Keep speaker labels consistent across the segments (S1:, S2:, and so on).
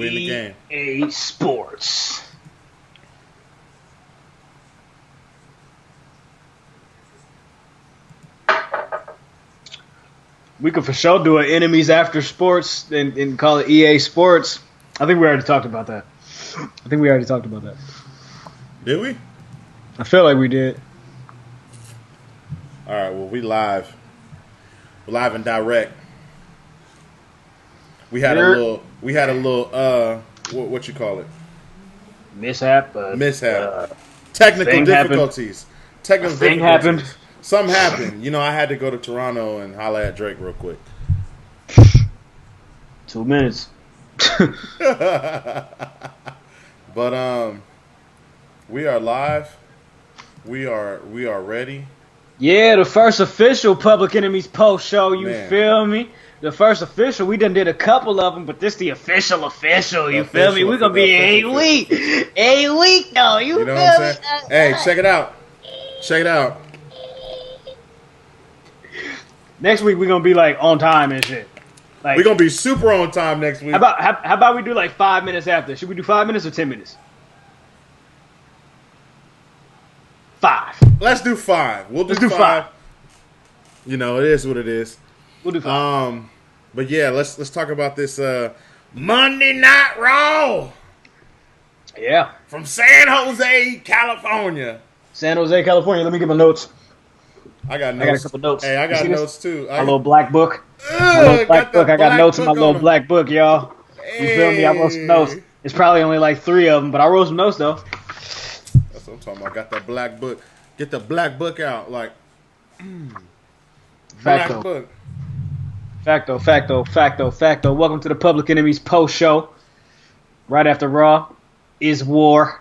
S1: We in the game.
S2: EA Sports. We could for sure do an enemies after sports and call it EA Sports. I think we already talked about that.
S1: Did we?
S2: I feel like we did.
S1: All right. Well, we live. We're live and direct. We had a little. What you call it?
S2: Mishap.
S1: Technical difficulties.
S2: Thing happened.
S1: Something happened. You know, I had to go to Toronto and holler at Drake real quick.
S2: 2 minutes.
S1: But we are live. We are ready.
S2: Yeah, the first official Public Enemies post show. You
S1: Man.
S2: feel me? The first official. We done did a couple of them, but this the official. You feel me? We're gonna be 8 week. 8 week though. You
S1: know
S2: feel
S1: what I'm
S2: me?
S1: saying? Hey, check it out.
S2: Next week we're gonna be like on time and shit. Like
S1: We're gonna be super on time next week.
S2: how about we do like 5 minutes after? Should we do 5 minutes or 10 minutes? 5.
S1: Let's do 5. We'll do 5. You know, it is what it is.
S2: We'll do 5.
S1: But yeah, let's talk about this Monday Night Raw
S2: Yeah.
S1: from San Jose, California.
S2: San Jose, California. Let me get my notes.
S1: I got
S2: I got a couple notes.
S1: Hey, I
S2: You
S1: got
S2: see this?
S1: notes too.
S2: My little black book. My little black book. I got notes in my little black book, y'all. You feel me? I wrote some notes. It's probably only like 3 of them, but I wrote some notes though.
S1: That's what I'm talking about. Got that black book. Get the black book out. Like, black
S2: Facto.
S1: book.
S2: Facto. Welcome to the Public Enemies post show. Right after Raw is war.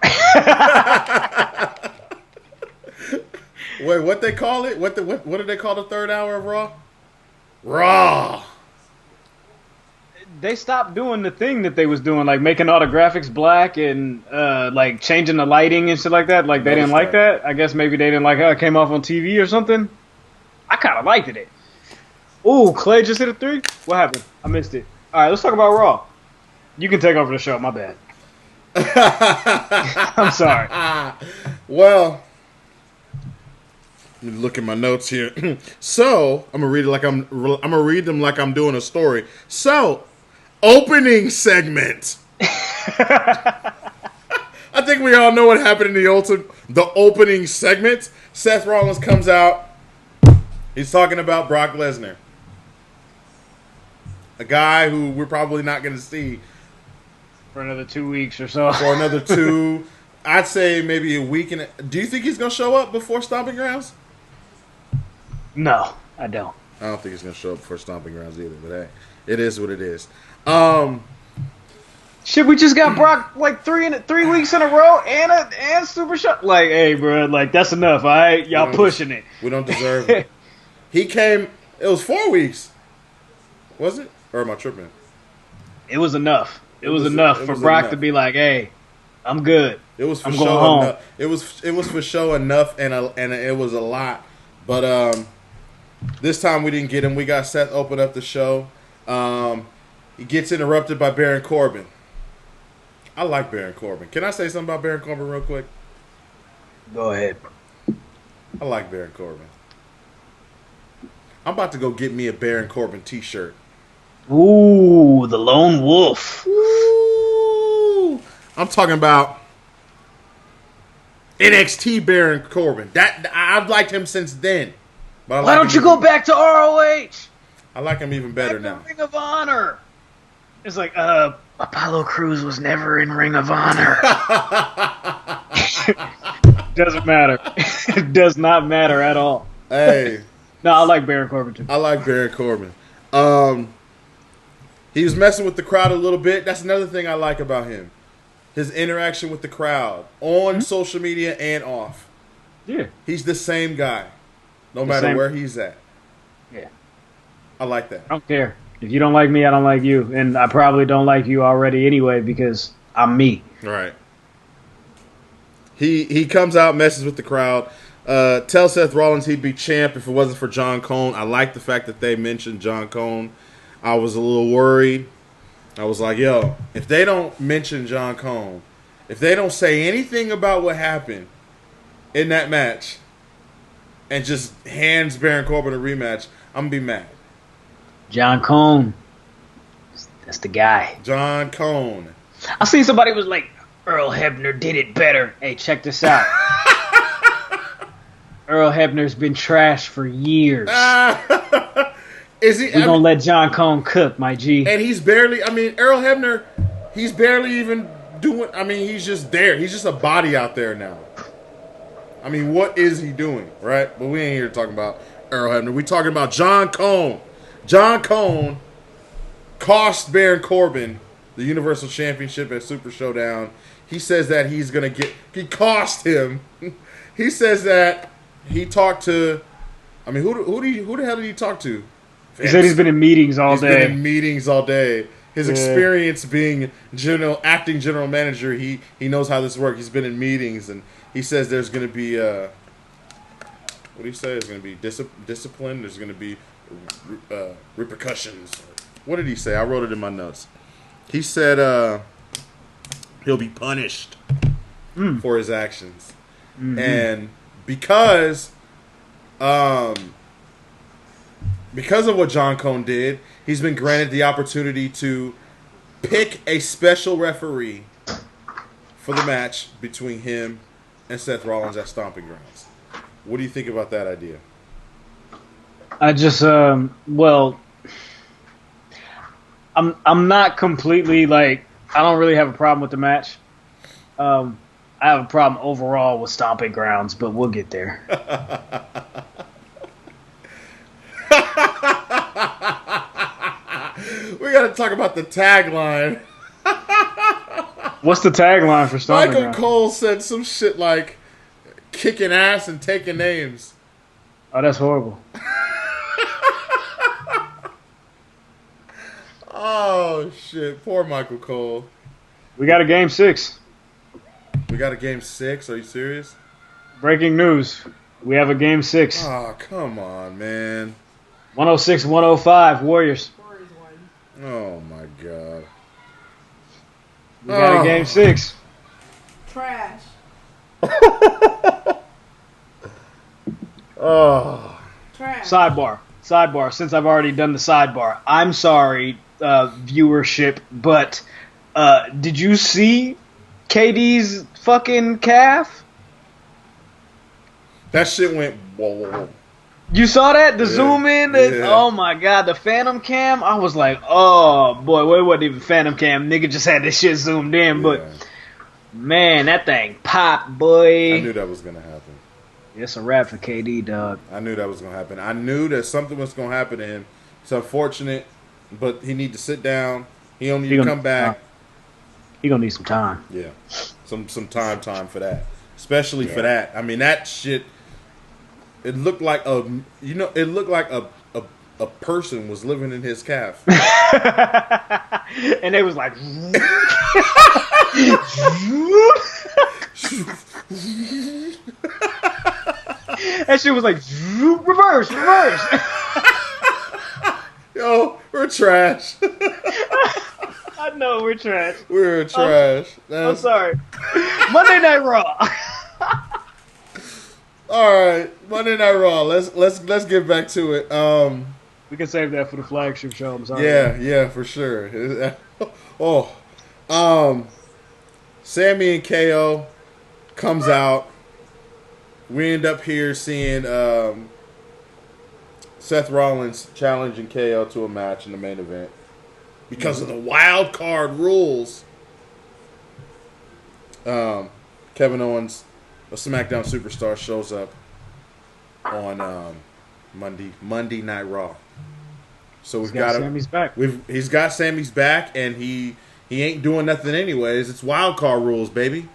S1: Wait, what they call it? What do they call the third hour of Raw? Raw.
S2: They stopped doing the thing that they was doing, like making all the graphics black and like changing the lighting and shit like that. Like they didn't like that. I guess maybe they didn't like how it came off on TV or something. I kind of liked it. Ooh, Clay just hit a 3? What happened? I missed it. All right, let's talk about Raw. You can take over the show. My bad. I'm sorry.
S1: Well, let me look at my notes here. So I'm gonna read it I'm gonna read them like I'm doing a story. So, opening segment. I think we all know what happened in the opening segment. Seth Rollins comes out. He's talking about Brock Lesnar, a guy who we're probably not going to see
S2: For another 2 weeks or so.
S1: for another 2. I'd say maybe a week. Do you think he's going to show up before Stomping Grounds?
S2: No, I don't.
S1: I don't think he's going to show up before Stomping Grounds either. But hey, it is what it is.
S2: Shit, we just got Brock like 3 weeks in a row and Super Show. Like, hey, bro, like that's enough. All right, y'all pushing it.
S1: We don't deserve it. He came. It was 4 weeks. Was it? Or am I tripping?
S2: It was enough. It was enough for Brock to be like, "Hey, I'm good.
S1: It was for
S2: I'm
S1: show
S2: going home."
S1: enough. It was for show enough, and it was a lot. But this time we didn't get him. We got Seth open up the show. He gets interrupted by Baron Corbin. I like Baron Corbin. Can I say something about Baron Corbin real quick?
S2: Go ahead.
S1: I like Baron Corbin. I'm about to go get me a Baron Corbin t-shirt.
S2: Ooh, the lone wolf.
S1: Ooh. I'm talking about NXT Baron Corbin. I've liked him since then. But
S2: Why don't you go back to ROH?
S1: I like him even better
S2: Back to
S1: now.
S2: Ring of Honor. It's like, Apollo Crews was never in Ring of Honor. Doesn't matter. It does not matter at all.
S1: Hey.
S2: No, I like Baron Corbin too.
S1: I like Baron Corbin. He was messing with the crowd a little bit. That's another thing I like about him. His interaction with the crowd on social media and off.
S2: Yeah.
S1: He's the same guy, no matter where he's at.
S2: Yeah.
S1: I like that.
S2: I don't care. If you don't like me, I don't like you. And I probably don't like you already anyway because I'm me.
S1: Right. He comes out, messes with the crowd, tells Seth Rollins he'd be champ if it wasn't for John Cone. I like the fact that they mentioned John Cone. I was a little worried. I was like, yo, if they don't mention John Cone, if they don't say anything about what happened in that match, and just hands Baron Corbin a rematch, I'm going to be mad.
S2: John Cone. That's the guy.
S1: John Cone.
S2: I seen somebody was like, Earl Hebner did it better. Hey, check this out. Earl Hebner's been trashed for years.
S1: Is he?
S2: We're going to let John Cone cook, my G.
S1: And he's barely, Earl Hebner, he's barely even doing, he's just there. He's just a body out there now. What is he doing, right? But we ain't here talking about Earl Hebner. We talking about John Cone. John Cone cost Baron Corbin the Universal Championship at Super Showdown. He says that he cost him. He says that he talked to, who the hell did he talk to?
S2: He said he's been in meetings all day.
S1: He's been in meetings all day. His experience being acting general manager, he knows how this works. He's been in meetings, and he says there's going to be, what do you say? There's going to be discipline. There's going to be repercussions. What did he say? I wrote it in my notes. He said he'll be punished for his actions. Mm-hmm. And because of what John Cone did, he's been granted the opportunity to pick a special referee for the match between him and Seth Rollins at Stomping Grounds. What do you think about that idea?
S2: I just, I'm not completely, I don't really have a problem with the match. I have a problem overall with Stomping Grounds, but we'll get there.
S1: We got to talk about the tagline.
S2: What's the tagline for Stomping Grounds?
S1: Michael Cole said some shit like kicking ass and taking names.
S2: Oh, that's horrible.
S1: Oh, shit. Poor Michael Cole.
S2: We got a game 6.
S1: We got a game 6? Are you serious?
S2: Breaking news. We have a game 6.
S1: Oh, come on, man.
S2: 106-105, Warriors.
S1: Oh, my God.
S2: We got a game 6.
S3: Trash.
S1: Oh.
S3: Trash.
S2: Sidebar. Since I've already done the sidebar, I'm sorry, viewership, but did you see KD's fucking calf?
S1: That shit went whoa.
S2: You saw that? The zoom in?
S1: Yeah.
S2: Oh my God, the Phantom Cam? I was like, oh boy, well, it wasn't even Phantom Cam. Nigga just had this shit zoomed in, but man, that thing popped, boy.
S1: I knew that was going to happen.
S2: It's a wrap for KD, dog.
S1: I knew that was going to happen. I knew that something was going to happen to him. It's unfortunate, but he need to sit down. He don't need to come back.
S2: He going to need some time.
S1: Yeah. Some time for that. Especially for that. That shit, it looked like a person was living in his calf.
S2: And they was like that shit was like reverse.
S1: Yo, we're trash.
S2: I know we're trash.
S1: We're trash.
S2: I'm sorry. Monday Night Raw.
S1: All right, Monday Night Raw. Let's get back to it.
S2: We can save that for the flagship show. I'm sorry.
S1: Yeah, for sure. Sammy and KO comes out. We end up here seeing Seth Rollins challenging KO to a match in the main event. Because of the wild card rules, Kevin Owens, a SmackDown superstar, shows up on Monday Night Raw. So we've got
S2: Sammy's back.
S1: He's got Sammy's back, and he ain't doing nothing anyways. It's wild card rules, baby.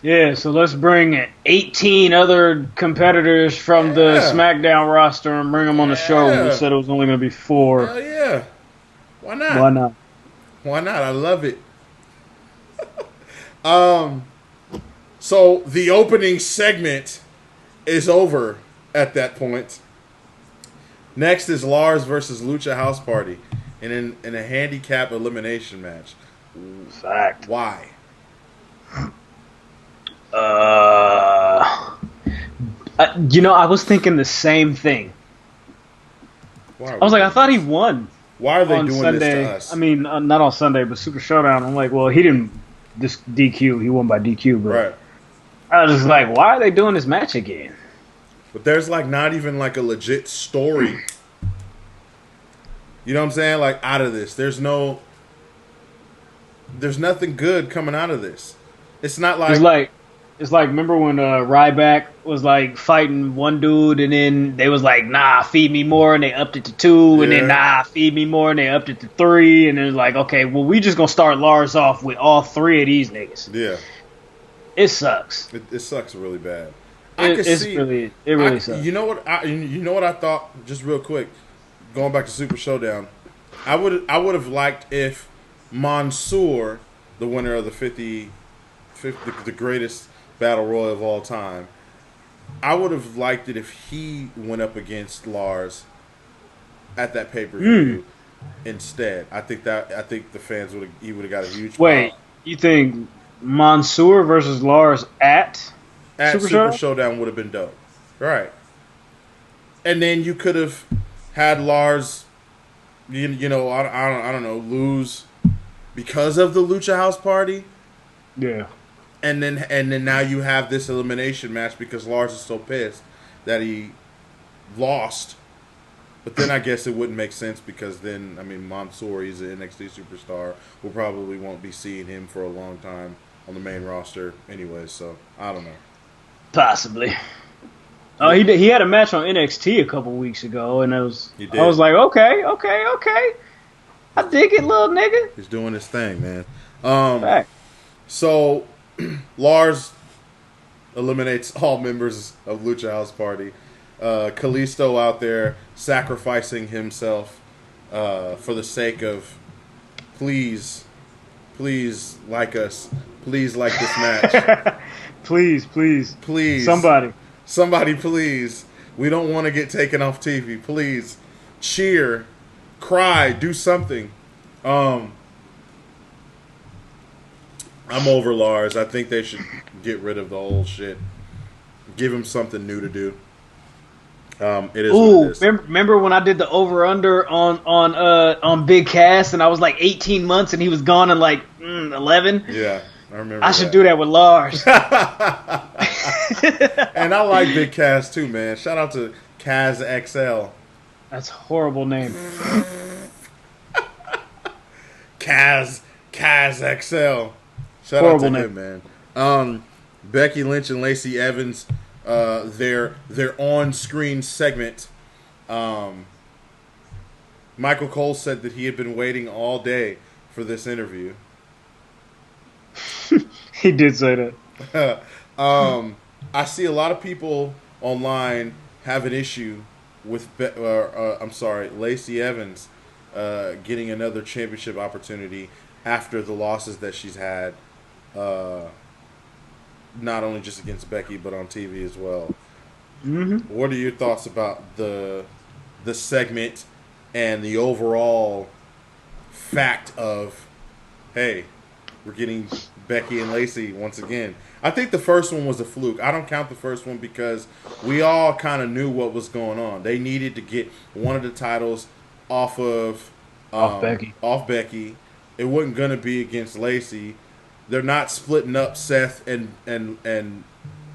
S2: Yeah, so let's bring 18 other competitors from the SmackDown roster and bring them on the show. We said it was only going to be 4.
S1: Hell yeah. Why not? Why not? I love it. So the opening segment is over at that point. Next is Lars versus Lucha House Party. in a handicap elimination match.
S2: Fact.
S1: Why?
S2: I was thinking the same thing.
S1: Why
S2: I was like, I thought he won.
S1: Why are they
S2: on
S1: doing
S2: Sunday.
S1: this to us?
S2: I mean, not on Sunday, but Super Showdown. I'm like, well, he didn't DQ. He won by DQ, but
S1: right.
S2: I was just like, why are they doing this match again?
S1: But there's like not even like a legit story. You know what I'm saying? Like out of this, there's nothing good coming out of this. It's not like
S2: it's like remember when Ryback was like fighting one dude and then they was like, nah, feed me more, and they upped it to 2, and then nah, feed me more, and they upped it to 3, and then it was like, okay, well, we just gonna start Lars off with all 3 of these niggas.
S1: Yeah.
S2: It sucks.
S1: It sucks really bad.
S2: It really sucks.
S1: You know what I thought, just real quick, going back to Super Showdown, I would have liked if Mansoor, the winner of the the greatest battle royal of all time, I would have liked it if he went up against Lars at that pay-per-view instead. I think the fans would have got a huge
S2: Wait,
S1: pop.
S2: You think Mansoor versus Lars at
S1: Super Showdown would have been dope. Right. And then you could have had Lars, I don't know, lose because of the Lucha House Party.
S2: Yeah.
S1: And then now you have this elimination match because Lars is so pissed that he lost. But then I guess it wouldn't make sense because then, I mean, Mansoor, he's an NXT superstar. We probably won't be seeing him for a long time on the main roster anyway, so I don't know.
S2: Possibly. Oh, he had a match on NXT a couple weeks ago, and I was like, okay. I dig it, little nigga.
S1: He's doing his thing, man.
S2: Fact.
S1: So, Lars eliminates all members of Lucha House Party. Kalisto out there sacrificing himself for the sake of please like us. Please like this match.
S2: Please.
S1: Somebody, please. We don't want to get taken off TV. Please. Cheer. Cry. Do something. I'm over Lars. I think they should get rid of the whole shit. Give him something new to do. It is what it is.
S2: Remember when I did the over/under on Big Cass, and I was like 18 months, and he was gone in like 11?
S1: Yeah, I remember.
S2: I should do that with Lars.
S1: And I like Big Cass too, man. Shout out to Kaz XL.
S2: That's a horrible name.
S1: Kaz XL. Shout
S2: horrible
S1: out to
S2: name.
S1: him, man. Becky Lynch and Lacey Evans, their on-screen segment. Michael Cole said that he had been waiting all day for this interview.
S2: He did say that.
S1: I see a lot of people online have an issue with Lacey Evans getting another championship opportunity after the losses that she's had, not only just against Becky but on TV as well.
S2: Mm-hmm.
S1: What are your thoughts about the segment and the overall fact of, hey, we're getting Becky and Lacey once again? I think the first one was a fluke. I don't count the first one because we all kind of knew what was going on. They needed to get one of the titles off Becky. It wasn't going to be against Lacey. They're not splitting up Seth and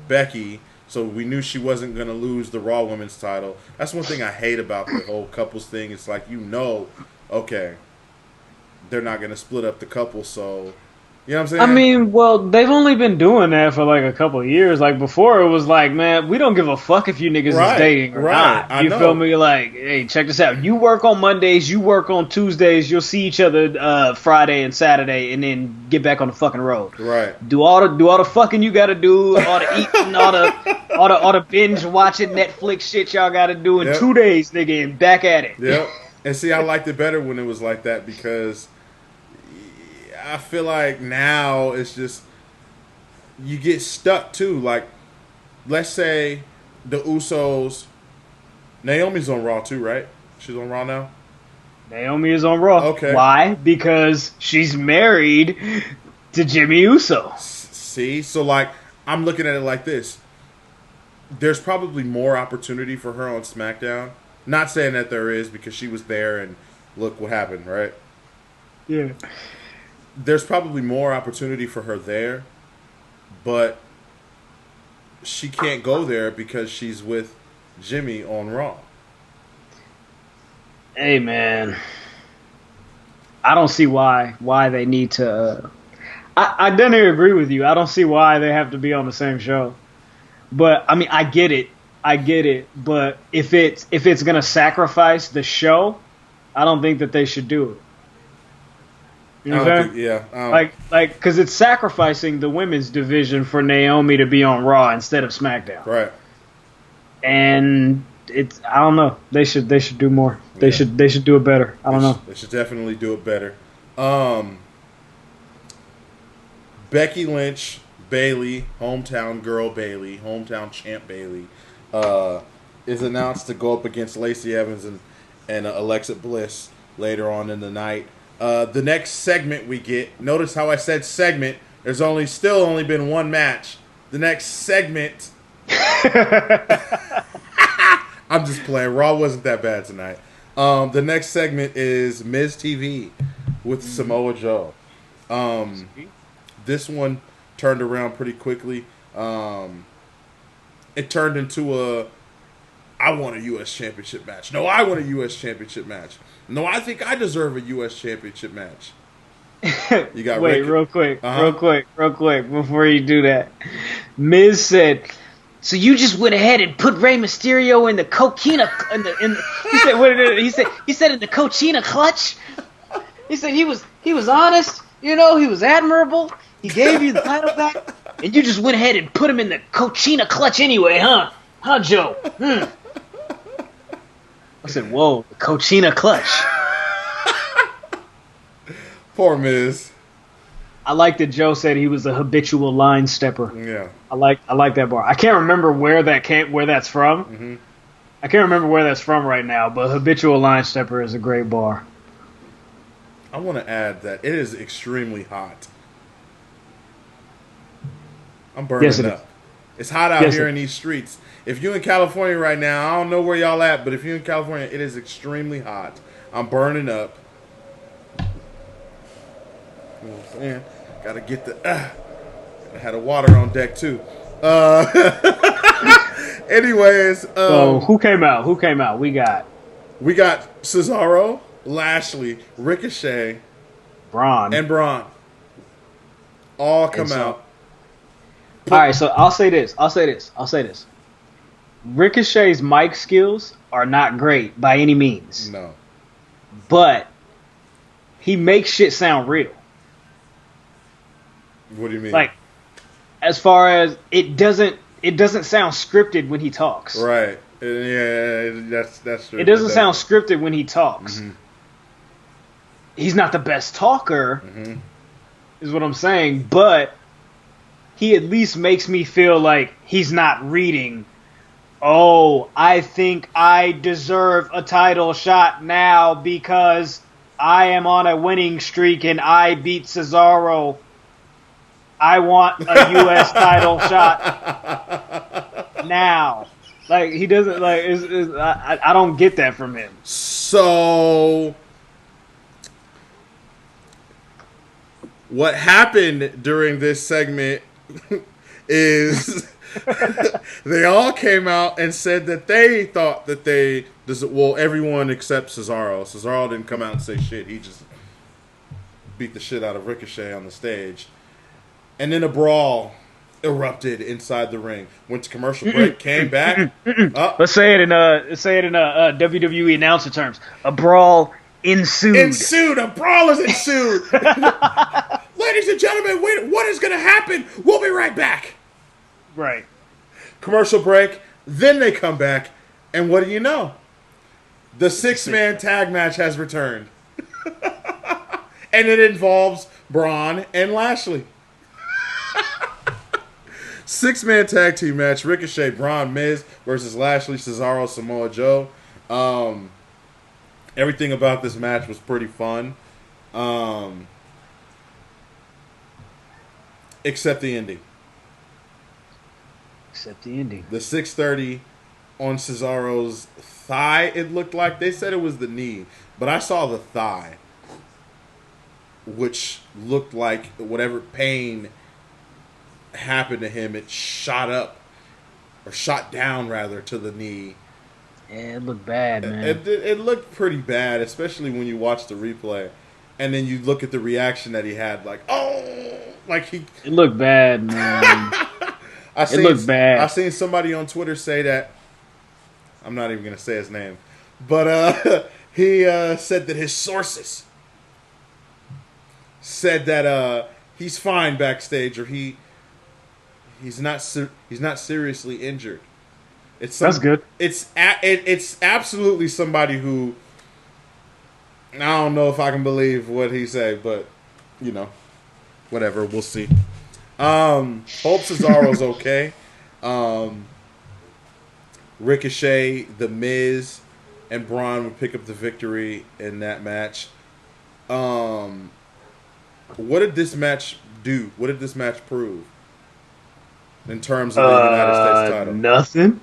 S1: Becky, so we knew she wasn't going to lose the Raw Women's title. That's one thing I hate about the whole couples thing. It's like, okay, they're not going to split up the couple, so... You know what I'm saying?
S2: I mean, well, they've only been doing that for like a couple of years. Like before, it was like, man, we don't give a fuck if you niggas is dating or not. You feel me? Like, hey, check this out. You work on Mondays, you work on Tuesdays. You'll see each other Friday and Saturday, and then get back on the fucking road.
S1: Right.
S2: Do all the fucking you got to do, all the eating, all the binge watching Netflix shit y'all got to do in 2 days, nigga, and back at it.
S1: Yep. And see, I liked it better when it was like that because I feel like now it's just you get stuck too. Like, let's say the Usos, Naomi's on Raw too, right? She's on Raw now.
S2: Naomi is on Raw.
S1: Okay.
S2: Why? Because she's married to Jimmy Uso.
S1: See? So, like, I'm looking at it like this. There's probably more opportunity for her on SmackDown. Not saying that there is, because she was there and look what happened, right?
S2: Yeah.
S1: There's probably more opportunity for her there, but she can't go there because she's with Jimmy on Raw.
S2: Hey, man. I don't see why they need to. I definitely agree with you. I don't see why they have to be on the same show. But I mean, I get it. But if it's gonna sacrifice the show, I don't think that they should do it. You know what I'm saying?
S1: Yeah.
S2: Like, because it's sacrificing the women's division for Naomi to be on Raw instead of SmackDown.
S1: Right.
S2: And I don't know. They should do more. They should do it better. I don't know.
S1: They should definitely do it better. Becky Lynch, Bayley, hometown girl Bayley, hometown champ Bayley, is announced to go up against Lacey Evans and Alexa Bliss later on in the night. The next segment we get, notice how I said segment, there's still only been one match. The next segment, I'm just playing, Raw wasn't that bad tonight. The next segment is Miz TV with Samoa Joe. This one turned around pretty quickly. It turned into I want a U.S. Championship match. No, I want a U.S. Championship match. No, I think I deserve a U.S. Championship match. You got
S2: Wait, real quick, before you do that. Miz said, "So you just went ahead and put Rey Mysterio in the coquina he said what did he said in the coquina clutch? He said he was honest, he was admirable. He gave you the title back, and you just went ahead and put him in the coquina clutch anyway, huh? Huh, Joe? I said, whoa, the coquina clutch.
S1: Poor Miz.
S2: I like that Joe said he was a habitual line stepper.
S1: Yeah.
S2: I like that bar. I can't remember where that's from.
S1: Mm-hmm.
S2: I can't remember where that's from right now, but habitual line stepper is a great bar.
S1: I want to add that it is extremely hot. I'm burning up. It's hot out here in these streets. If you're in California right now, I don't know where y'all at, but if you're in California, it is extremely hot. I'm burning up. You know what I'm saying? Gotta get I had a water on deck too. Anyways.
S2: So who came out? We got
S1: Cesaro, Lashley, Ricochet,
S2: Braun.
S1: All come out.
S2: All right, so I'll say this. Ricochet's mic skills are not great by any means.
S1: No.
S2: But he makes shit sound real.
S1: What do you mean?
S2: Like, as far as it doesn't sound scripted when he talks.
S1: Right. Yeah, that's true.
S2: It doesn't sound scripted when he talks.
S1: Mm-hmm.
S2: He's not the best talker,
S1: mm-hmm.
S2: is what I'm saying, but he at least makes me feel like he's not reading, oh, I think I deserve a title shot now because I am on a winning streak and I beat Cesaro. I want a U.S. title shot now. Like, he doesn't, like, I don't get that from him.
S1: So, what happened during this segment is they all came out and said that they thought that everyone except Cesaro. Cesaro didn't come out and say shit. He just beat the shit out of Ricochet on the stage. And then a brawl erupted inside the ring. Went to commercial break, came back.
S2: Let's say it in WWE announcer terms. A brawl ensued.
S1: A brawl is ensued. Ladies and gentlemen, wait, what is going to happen? We'll be right back.
S2: Right.
S1: Commercial break. Then they come back. And what do you know? The 6-man tag match has returned. And it involves Braun and Lashley. 6-man tag team match. Ricochet, Braun, Miz versus Lashley, Cesaro, Samoa Joe. Everything about this match was pretty fun. Except the ending.
S2: Except the ending.
S1: The 630 on Cesaro's thigh, it looked like. They said it was the knee, but I saw the thigh, which looked like whatever pain happened to him, it shot up, or shot down rather, to the knee.
S2: Yeah, it looked bad, man.
S1: It looked pretty bad, especially when you watch the replay. And then you look at the reaction that he had, like, oh, like he...
S2: It looked bad, man. It looked bad.
S1: I seen somebody on Twitter say that, I'm not even going to say his name, but he said that his sources said that he's fine backstage, or he's not seriously injured.
S2: That's good.
S1: It's absolutely somebody who, I don't know if I can believe what he said, but whatever, we'll see. Hope Cesaro's okay. Ricochet, The Miz, and Braun would pick up the victory in that match. What did this match do? What did this match prove in terms of the United States title?
S2: Nothing.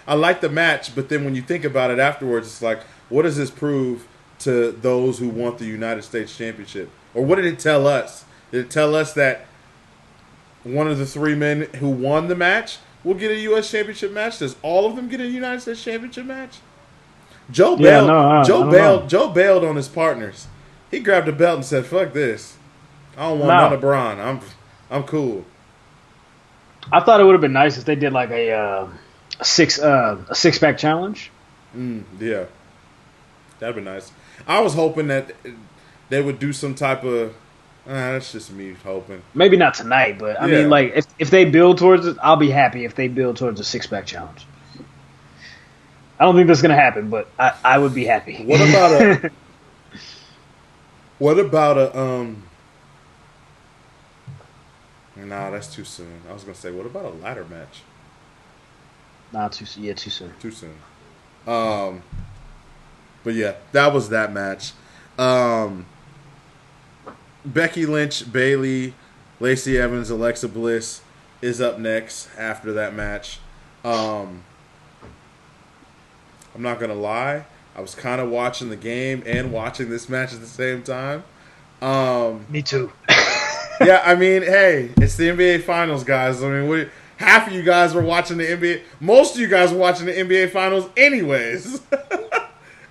S1: I like the match, but then when you think about it afterwards, it's like, what does this prove to those who want the United States Championship? Or what did it tell us? Did it tell us that one of the three men who won the match will get a U.S. Championship match? Does all of them get a United States Championship match? Joe bailed on his partners. He grabbed a belt and said, "Fuck this! I don't want none of Braun. I'm cool."
S2: I thought it would have been nice if they did like a six-pack challenge.
S1: Yeah, that'd be nice. I was hoping that they would do some type of. That's just me hoping.
S2: Maybe not tonight, but I mean, like if they build towards it, I'll be happy if they build towards a six-pack challenge. I don't think that's gonna happen, but I would be happy.
S1: What about a? What about a? Nah, that's too soon. I was gonna say, what about a ladder match?
S2: Nah, too soon.
S1: Too soon. But yeah, that was that match. Becky Lynch, Bayley, Lacey Evans, Alexa Bliss is up next after that match. I'm not gonna lie, I was kind of watching the game and watching this match at the same time.
S2: Me too.
S1: Yeah, I mean, hey, it's the NBA Finals, guys. I mean, half of you guys were watching the NBA. Most of you guys were watching the NBA Finals anyways.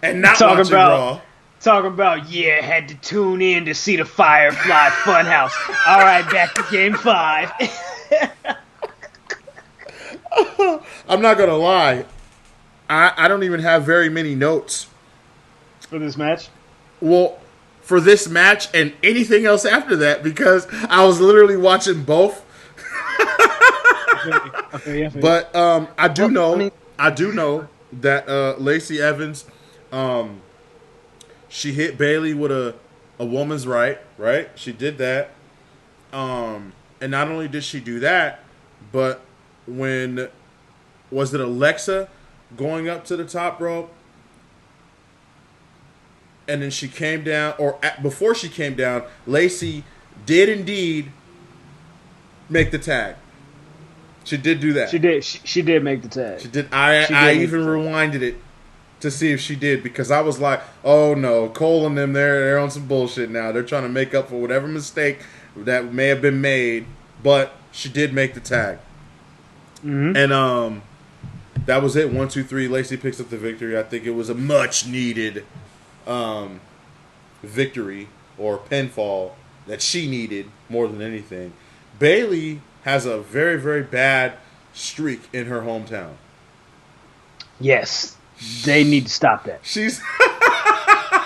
S1: And not watching Raw.
S2: Talking about, had to tune in to see the Firefly Funhouse. All right, back to Game 5.
S1: I'm not going to lie. I don't even have very many notes.
S2: For this match?
S1: Well, for this match and anything else after that, because I was literally watching both.
S2: Okay,
S1: but I do know that Lacey Evans, she hit Bayley with a woman's right? She did that. And not only did she do that, but when was it Alexa going up to the top rope? And then she came down, or before she came down, Lacey did indeed make the tag. She did do that.
S2: She did. She did make the tag.
S1: She did. I even rewinded it to see if she did, because I was like, oh no, Cole and them, they're on some bullshit now. They're trying to make up for whatever mistake that may have been made. But she did make the tag. Mm-hmm. And that was it. 1, 2, 3. Lacey picks up the victory. I think it was a much needed victory or pinfall that she needed more than anything. Bayley has a very, very bad streak in her hometown.
S2: Yes, they need to stop that.
S1: She's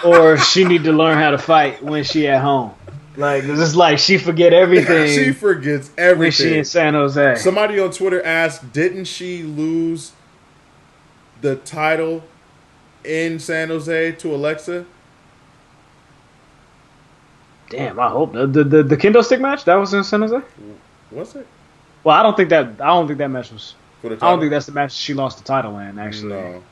S2: or she need to learn how to fight when she at home. Like, it's like she forget everything.
S1: She forgets everything
S2: when she in San Jose.
S1: Somebody on Twitter asked, didn't she lose the title in San Jose to Alexa?
S2: Damn, I hope the kendo stick match that was in San Jose.
S1: Was it?
S2: Well, I don't think that match was.
S1: For the
S2: I don't think that's the match she lost the title in. Actually,
S1: no.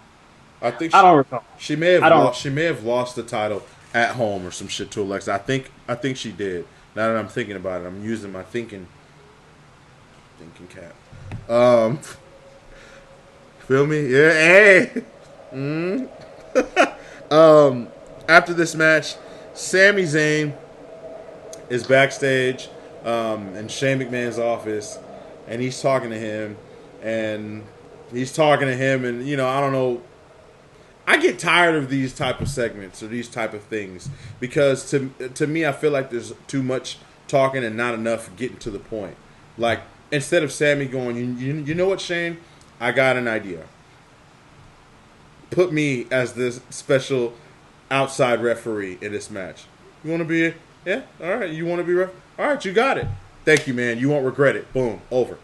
S1: I think
S2: I don't recall.
S1: she may have lost. She may have lost the title at home or some shit to Alexa. I think she did. Now that I'm thinking about it, I'm using my thinking cap. Feel me? Yeah. Hey. After this match, Sami Zayn is backstage in Shane McMahon's office, and he's talking to him, and you know, I don't know. I get tired of these type of segments or these type of things because to me, I feel like there's too much talking and not enough getting to the point. Like, instead of Sammy going, you know what, Shane? I got an idea. Put me as this special outside referee in this match. You want to be? Yeah? All right. You want to be ref? All right, you got it. Thank you, man. You won't regret it. Boom. Over.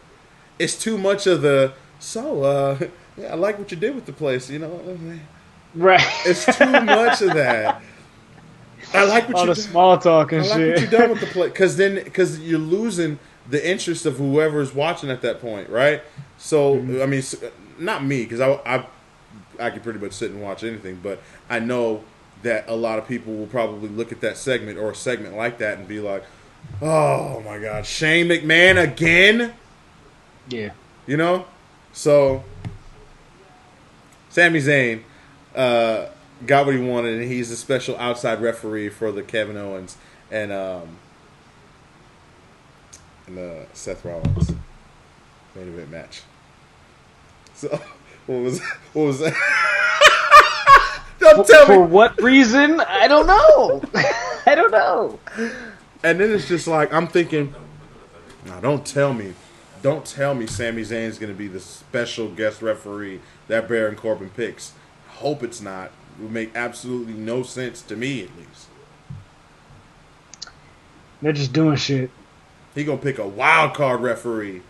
S1: It's too much of the, yeah, I like what you did with the place, you know.
S2: Right.
S1: It's too much of that. I like what
S2: all the small talk and shit.
S1: I like what you done with the play, because you're losing the interest of whoever's watching at that point, right? So I mean, not me, because I can pretty much sit and watch anything, but I know that a lot of people will probably look at that segment or a segment like that and be like, "Oh my God, Shane McMahon again?"
S2: Yeah.
S1: You know, so Sami Zayn got what he wanted, and he's a special outside referee for the Kevin Owens and Seth Rollins main event match. So what was that? Don't tell me.
S2: For what reason? I don't know. I don't know.
S1: And then it's just like, I'm thinking, no, don't tell me Sami Zayn's going to be the special guest referee that Baron Corbin picks. Hope it's not. It would make absolutely no sense to me, at least.
S2: They're just doing shit.
S1: He going to pick a wild card referee.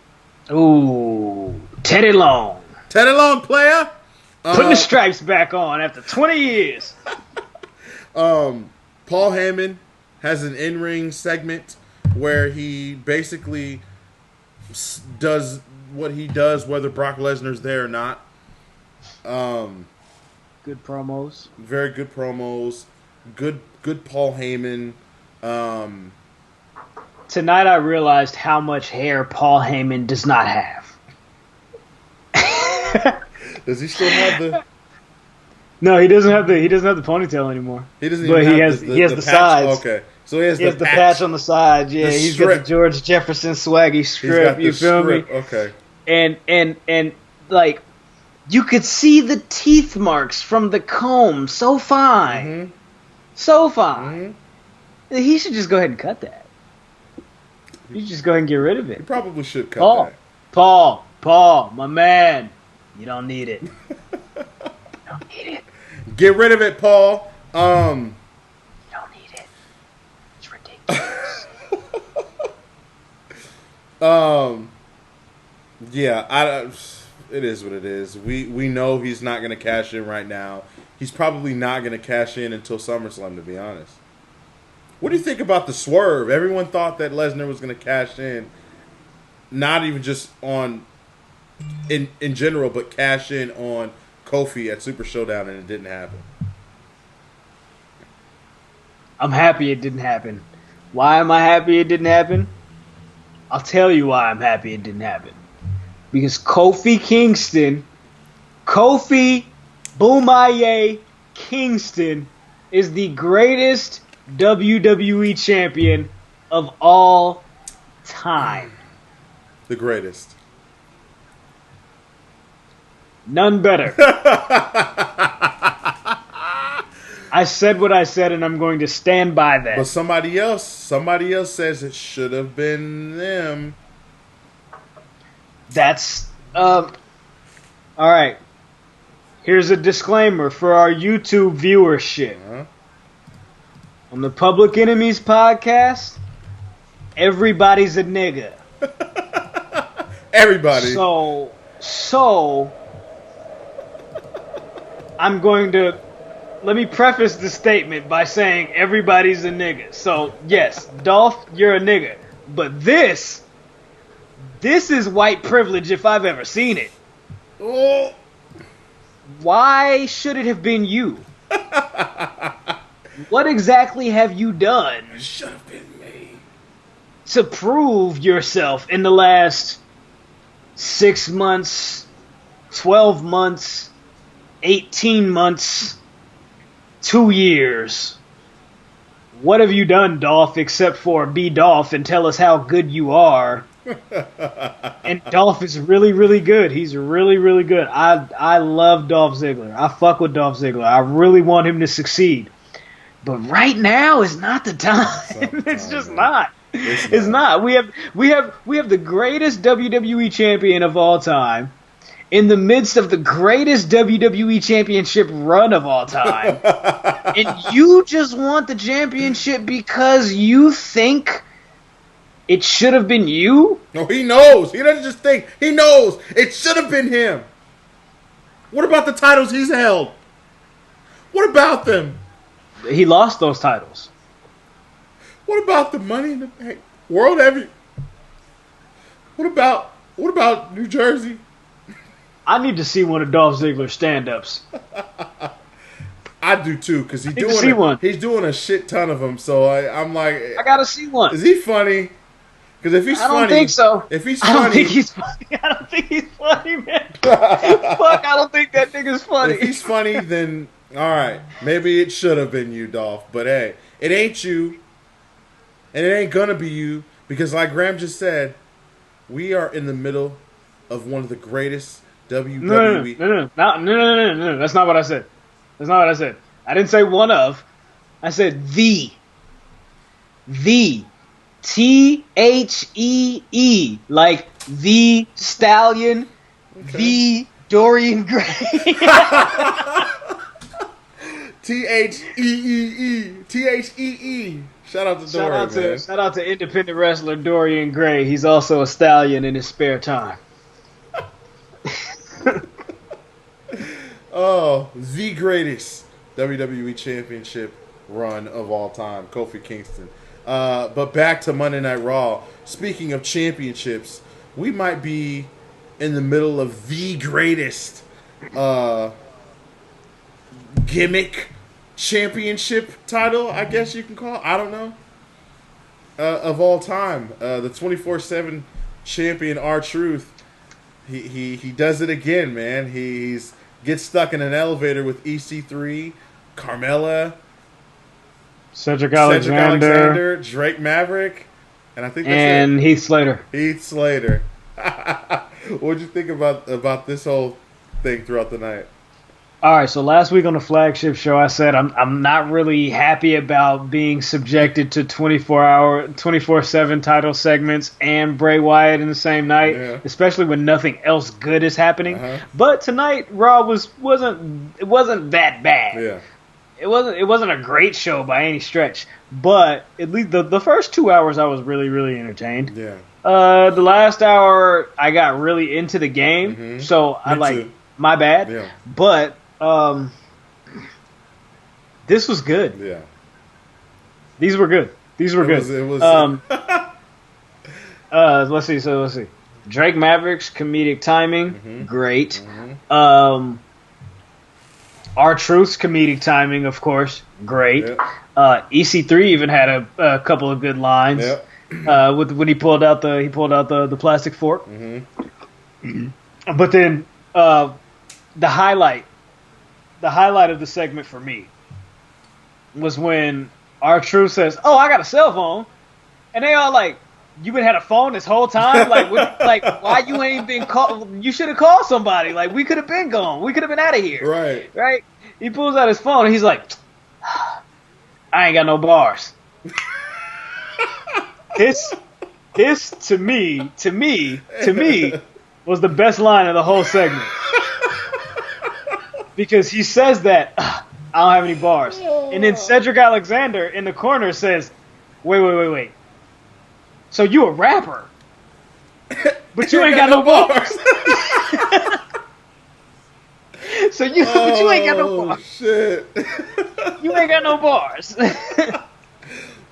S2: Ooh. Teddy Long.
S1: Teddy Long, player.
S2: Putting the stripes back on after 20 years.
S1: Paul Heyman has an in-ring segment where he basically does what he does whether Brock Lesnar's there or not.
S2: Good promos.
S1: Very good promos. Good Paul Heyman.
S2: Tonight I realized how much hair Paul Heyman does not have.
S1: Does he still have the?
S2: No, he doesn't have the ponytail anymore.
S1: He doesn't.
S2: But
S1: Even
S2: he
S1: have
S2: has the sides.
S1: Okay, so he has
S2: the patch on the side. Yeah, he's got the George Jefferson swaggy strip. You feel me?
S1: Okay.
S2: And like, you could see the teeth marks from the comb. So fine, so fine. He should just go ahead and cut that. You just go ahead and get rid of it.
S1: He probably should cut that.
S2: Paul, my man. You don't need it. You don't need it.
S1: Get rid of it, Paul.
S2: You don't need it. It's ridiculous.
S1: Yeah, it is what it is. We know he's not going to cash in right now. He's probably not going to cash in until SummerSlam, to be honest. What do you think about the swerve? Everyone thought that Lesnar was going to cash in, not even just on in general, but cash in on Kofi at Super Showdown, and it didn't happen.
S2: I'm happy it didn't happen. Why am I happy it didn't happen? I'll tell you why I'm happy it didn't happen. Because Kofi Boomaye Kingston is the greatest WWE champion of all time.
S1: The greatest.
S2: None better. I said what I said, and I'm going to stand by that.
S1: But somebody else says it should have been them.
S2: That's all right. Here's a disclaimer for our YouTube viewership. On the Public Enemies podcast, everybody's a nigga.
S1: Everybody.
S2: So I'm going to let me preface the statement by saying everybody's a nigga. So yes, Dolph, you're a nigga. But this is white privilege if I've ever seen it.
S1: Oh.
S2: why should it have been you? What exactly have you done?
S1: It should have been me.
S2: To prove yourself in the last 6 months, 12 months, 18 months, 2 years? What have you done, Dolph, except for be Dolph and tell us how good you are? And Dolph is really, really good. He's really, really good. I love Dolph Ziggler. I fuck with Dolph Ziggler. I really want him to succeed. But right now is not the time. It's just not. It's not. We have the greatest WWE champion of all time in the midst of the greatest WWE championship run of all time. And you just want the championship because you think it should have been you?
S1: No, he knows. He doesn't just think. He knows. It should have been him. What about the titles he's held? What about them?
S2: He lost those titles.
S1: What about the Money in the Bank? World Heavy? What about New Jersey?
S2: I need to see one of Dolph Ziggler's stand-ups.
S1: I do too, because he's doing a shit ton of them. So I'm like,
S2: I gotta see one.
S1: Is he funny? Because if he's funny,
S2: I don't think so.
S1: If he's funny,
S2: I don't think he's funny. I don't think he's funny, man. Fuck, I don't think that nigga's funny.
S1: If he's funny, then all right, maybe it should have been you, Dolph. But hey, it ain't you, and it ain't gonna be you because, like Graham just said, we are in the middle of one of the greatest WWE.
S2: No. That's not what I said. That's not what I said. I didn't say one of. I said the. THEE. Like the Stallion, okay. The Dorian Gray.
S1: THEE. Shout out to Dorian, man.
S2: Shout out to independent wrestler Dorian Gray. He's also a stallion in his spare time.
S1: Oh, the greatest WWE Championship run of all time, Kofi Kingston. But back to Monday Night Raw. Speaking of championships, we might be in the middle of the greatest gimmick championship title, I guess you can call it. I don't know. Of all time. The 24/7 champion, R-Truth. He does it again, man. He's gets stuck in an elevator with EC3, Carmella,
S2: Cedric Alexander,
S1: Drake Maverick, and I think that's
S2: and
S1: it.
S2: Heath Slater.
S1: Heath Slater. What'd you think about this whole thing throughout the night?
S2: All right, so last week on the flagship show, I said I'm not really happy about being subjected to 24/7 title segments and Bray Wyatt in the same night, especially when nothing else good is happening. But tonight, Raw wasn't that bad.
S1: Yeah.
S2: It wasn't a great show by any stretch, but at least the first 2 hours I was really, really entertained.
S1: Yeah.
S2: The last hour I got really into the game, so my bad.
S1: Yeah.
S2: But this was good.
S1: Yeah.
S2: These were good. It was let's see. Drake Maverick's comedic timing, great. R-Truth's comedic timing, of course, great. Yep. EC3 even had a couple of good lines.
S1: Yep.
S2: When he pulled out the plastic fork. But then the highlight of the segment for me was when R-Truth says, "Oh, I got a cell phone," and they all like, "You been had a phone this whole time? Like, why you ain't been called? You should have called somebody. Like, we could have been gone. We could have been out of here." Right. He pulls out his phone and he's like, "I ain't got no bars." This to me was the best line of the whole segment. Because he says that, "I don't have any bars." And then Cedric Alexander in the corner says, Wait. So you a rapper, but you ain't got no bars. But you ain't got no bars.
S1: Shit.
S2: You ain't got no bars.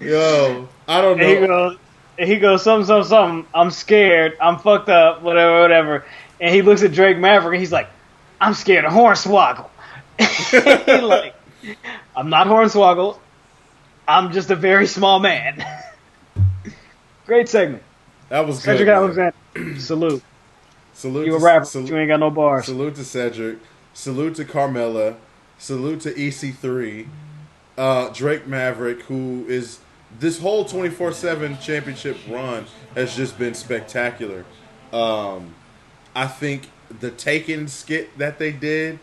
S1: Yo, I don't know.
S2: And he goes, something. I'm scared. I'm fucked up. Whatever. And he looks at Drake Maverick and he's like, I'm scared of Hornswoggle. Like, I'm not Hornswoggle. I'm just a very small man. Great segment.
S1: That was
S2: Cedric
S1: good.
S2: Alexander. Salute.
S1: Salute
S2: You a
S1: to
S2: rapper, but you ain't got no bars.
S1: Salute to Cedric. Salute to Carmella. Salute to EC3. Drake Maverick, who is this whole 24/7 championship run has just been spectacular. I think the Taken skit that they did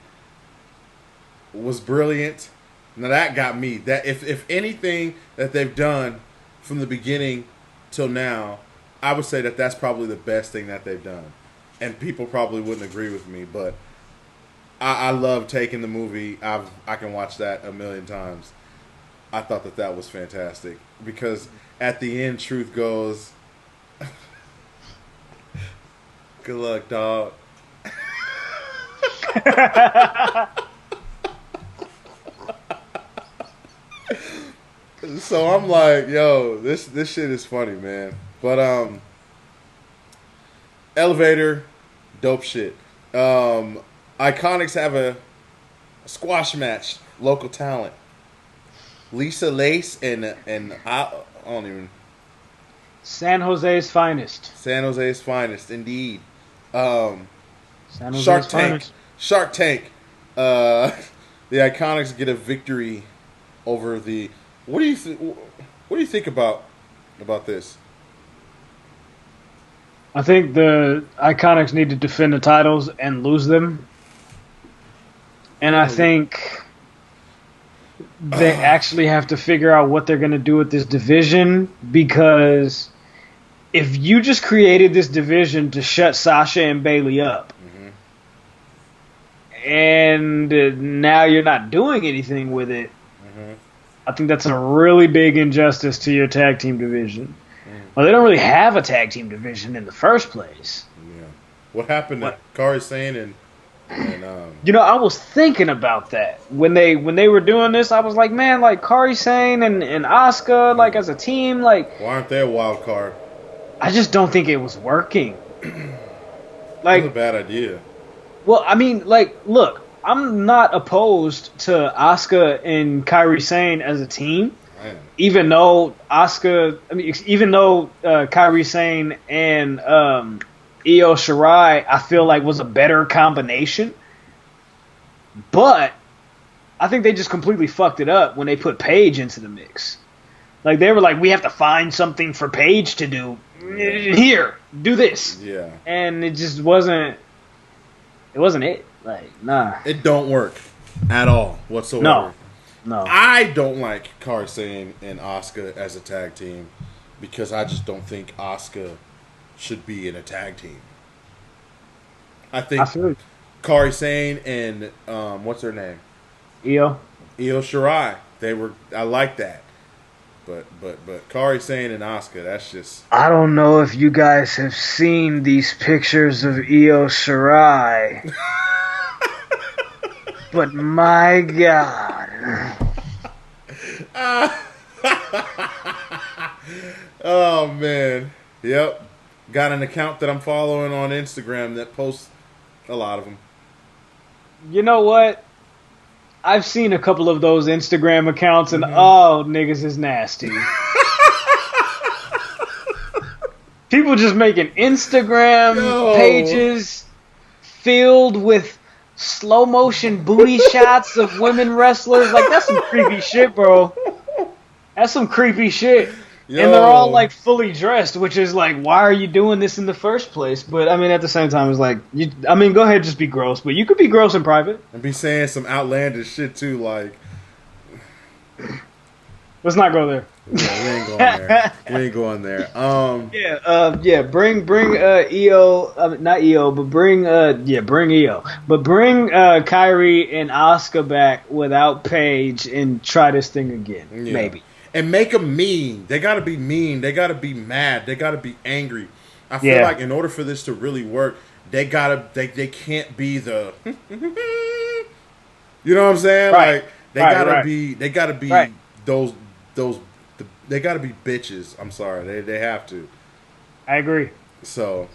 S1: was brilliant. Now that got me. That if anything that they've done from the beginning till now, I would say that that's probably the best thing that they've done. And people probably wouldn't agree with me, but I love Taken the movie. I can watch that a million times. I thought that was fantastic because at the end, Truth goes, "Good luck, dog." So I'm like, yo, this shit is funny, man. But Elevator, dope shit. Iconics have a squash match, local talent. Lisa Lace and I don't even.
S2: San Jose's finest.
S1: San Jose's finest, indeed.
S2: San Jose's
S1: Shark Tank.
S2: finest.
S1: Shark Tank. The Iconics get a victory over the. What do you think about this?
S2: I think the Iconics need to defend the titles and lose them. And I think they actually have to figure out what they're going to do with this division, because if you just created this division to shut Sasha and Bayley up, and now you're not doing anything with it, I think that's a really big injustice to your tag team division. Well, they don't really have a tag team division in the first place.
S1: Yeah. What happened to Kairi Sane and
S2: I was thinking about that when they were doing this. I was like, man, like Kairi Sane and Asuka, like as a team, like
S1: why aren't they a wild card?
S2: I just don't think it was working.
S1: Like, that's a bad idea.
S2: Well, I mean, like, look, I'm not opposed to Asuka and Kairi Sane as a team. Even though Kairi Sane and Io Shirai, I feel like was a better combination. But I think they just completely fucked it up when they put Paige into the mix. Like, they were like, we have to find something for Paige to do. Here, do this.
S1: Yeah.
S2: And it just wasn't. It wasn't it. Like, nah.
S1: It don't work at all whatsoever.
S2: No.
S1: I don't like Kairi Sane and Asuka as a tag team because I just don't think Asuka should be in a tag team. I think Kairi Sane and what's her name?
S2: Io
S1: Shirai. I like that. But Kairi Sane and Asuka, that's just.
S2: I don't know if you guys have seen these pictures of Io Shirai. But my God.
S1: Oh, man. Yep. Got an account that I'm following on Instagram that posts a lot of them.
S2: You know what? I've seen a couple of those Instagram accounts, and niggas is nasty. People just making Instagram pages filled with slow motion booty shots of women wrestlers. Like, that's some creepy shit, bro. That's some creepy shit. Yo. And they're all like fully dressed, which is like, why are you doing this in the first place? But I mean, at the same time, it's like, go ahead, just be gross. But you could be gross in private
S1: and be saying some outlandish shit too. Like,
S2: let's not go there.
S1: Yeah, we ain't going there. We ain't going there.
S2: Bring Io, not Io, but bring Io, but bring Kairi and Asuka back without Paige and try this thing again, maybe.
S1: And make them mean. They gotta be mean. They gotta be mad. They gotta be angry. I feel like in order for this to really work, they can't be the. You know what I'm saying?
S2: Right.
S1: Like they gotta be those. They got to be bitches. I'm sorry. They have to.
S2: I agree.
S1: So,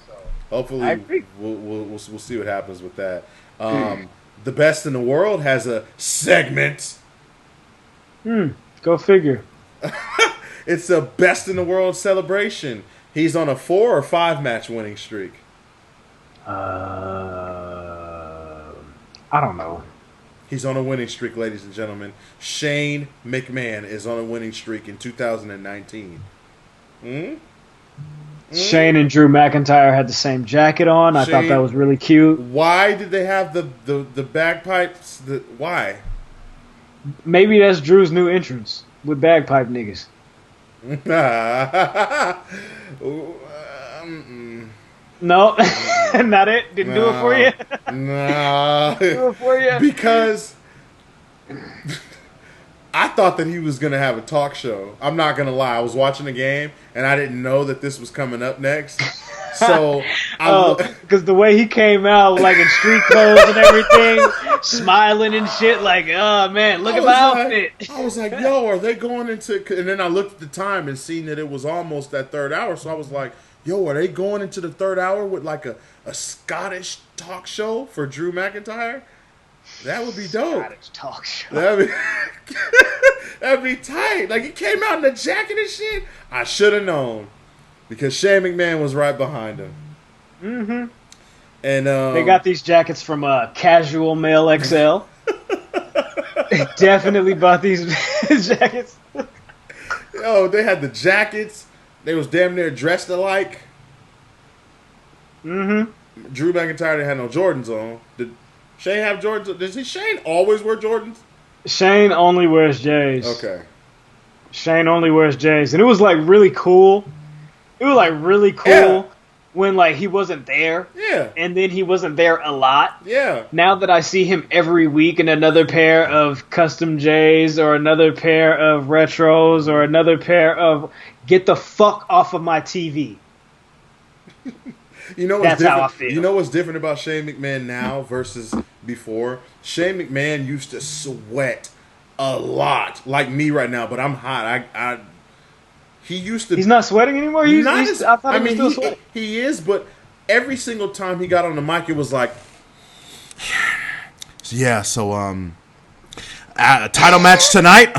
S1: hopefully, we'll see what happens with that. The Best in the World has a segment.
S2: Go figure.
S1: It's a Best in the World celebration. He's on a 4 or 5 match winning streak.
S2: I don't know.
S1: He's on a winning streak, ladies and gentlemen. Shane McMahon is on a winning streak in 2019.
S2: Shane and Drew McIntyre had the same jacket on. I thought that was really cute.
S1: Why did they have the bagpipes? Why?
S2: Maybe that's Drew's new entrance with bagpipe niggas. No, not it. Didn't do it for you.
S1: No,
S2: do it for you
S1: because I thought that he was gonna have a talk show. I'm not gonna lie. I was watching the game and I didn't know that this was coming up next. So,
S2: because the way he came out, like in street clothes and everything, smiling and shit, like, oh man, look at my outfit.
S1: I was like, yo, are they going into? And then I looked at the time and seen that it was almost that third hour. So I was like, yo, are they going into the third hour with like a Scottish talk show for Drew McIntyre? That would be dope.
S2: Scottish talk show.
S1: That'd be tight. Like he came out in a jacket and shit. I should have known. Because Shane McMahon was right behind him.
S2: Mm-hmm.
S1: And
S2: they got these jackets from Casual Male XL. They definitely bought these jackets.
S1: Yo, they had the jackets. They was damn near dressed alike.
S2: Mm-hmm.
S1: Drew McIntyre didn't have no Jordans on. Did Shane have Jordans? Does Shane always wear Jordans?
S2: Shane only wears J's.
S1: Okay.
S2: Shane only wears J's. And it was like really cool. It was like really cool when like he wasn't there.
S1: Yeah.
S2: And then he wasn't there a lot.
S1: Yeah.
S2: Now that I see him every week in another pair of custom J's or another pair of retros or another pair of get the fuck off of my TV.
S1: You know what's
S2: That's
S1: different?
S2: how I feel.
S1: You know what's different about Shane McMahon now versus before? Shane McMahon used to sweat a lot, like me right now, but I'm hot. He used to.
S2: He's not sweating anymore. I thought he was still sweating.
S1: He is, but every single time he got on the mic, it was like, yeah. So, title match tonight.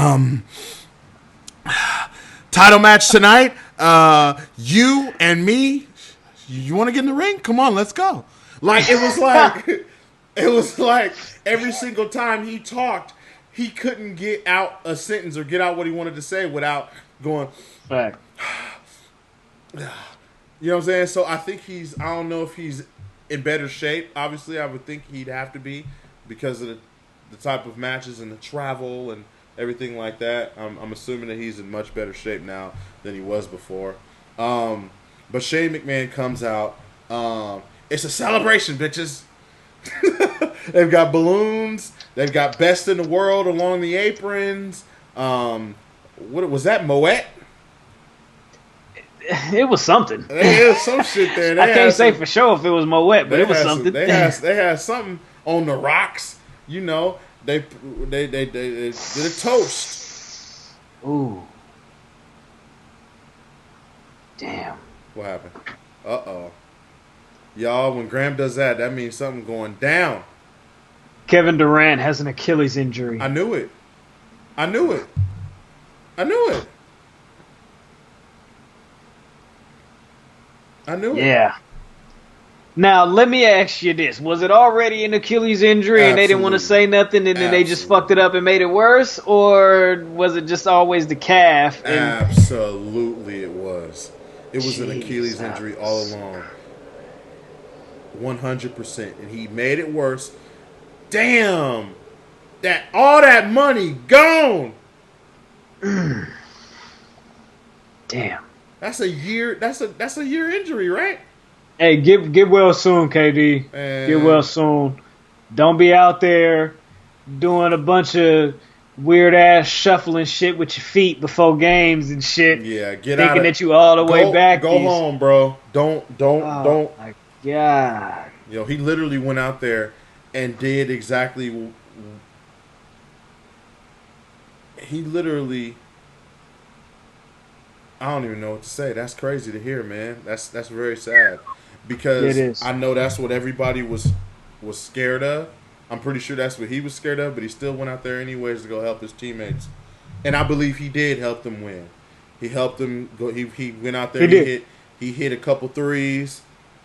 S1: Title match tonight. You and me. You want to get in the ring? Come on, let's go. Like it was like every single time he talked, he couldn't get out a sentence or get out what he wanted to say without going.
S2: Fact.
S1: You know what I'm saying? So I think I don't know if he's in better shape. Obviously, I would think he'd have to be because of the type of matches and the travel and everything like that. I'm assuming that he's in much better shape now than he was before. But Shane McMahon comes out. It's a celebration, bitches. They've got balloons. They've got Best in the World along the aprons. What was that, Moet?
S2: It was something.
S1: There was some shit there.
S2: I can't say for sure if it was Moet, but it was something.
S1: They had something on the rocks. You know, they did a toast.
S2: Ooh. Damn.
S1: What happened? Uh-oh. Y'all, when Graham does that, that means something going down.
S2: Kevin Durant has an Achilles injury.
S1: I knew it.
S2: Yeah. Now, let me ask you this. Was it already an Achilles injury and they didn't want to say nothing and then they just fucked it up and made it worse? Or was it just always the calf?
S1: Absolutely it was. It was an Achilles injury all along. 100%. And he made it worse. Damn. All that money gone.
S2: Damn.
S1: That's a year injury, right?
S2: Hey, get well soon, KD. Get well soon. Don't be out there doing a bunch of weird ass shuffling shit with your feet before games and shit.
S1: Yeah,
S2: thinking that you all the way back.
S1: Go home, bro. Don't.
S2: Oh my God.
S1: Yo, he literally went out there and did exactly. He literally. I don't even know what to say. That's crazy to hear, man. That's very sad because
S2: it is.
S1: I know that's what everybody was was scared of. I'm pretty sure that's what he was scared of, but he still went out there anyways to go help his teammates. And I believe he did help them win. He helped them go. He went out there. He hit a couple threes.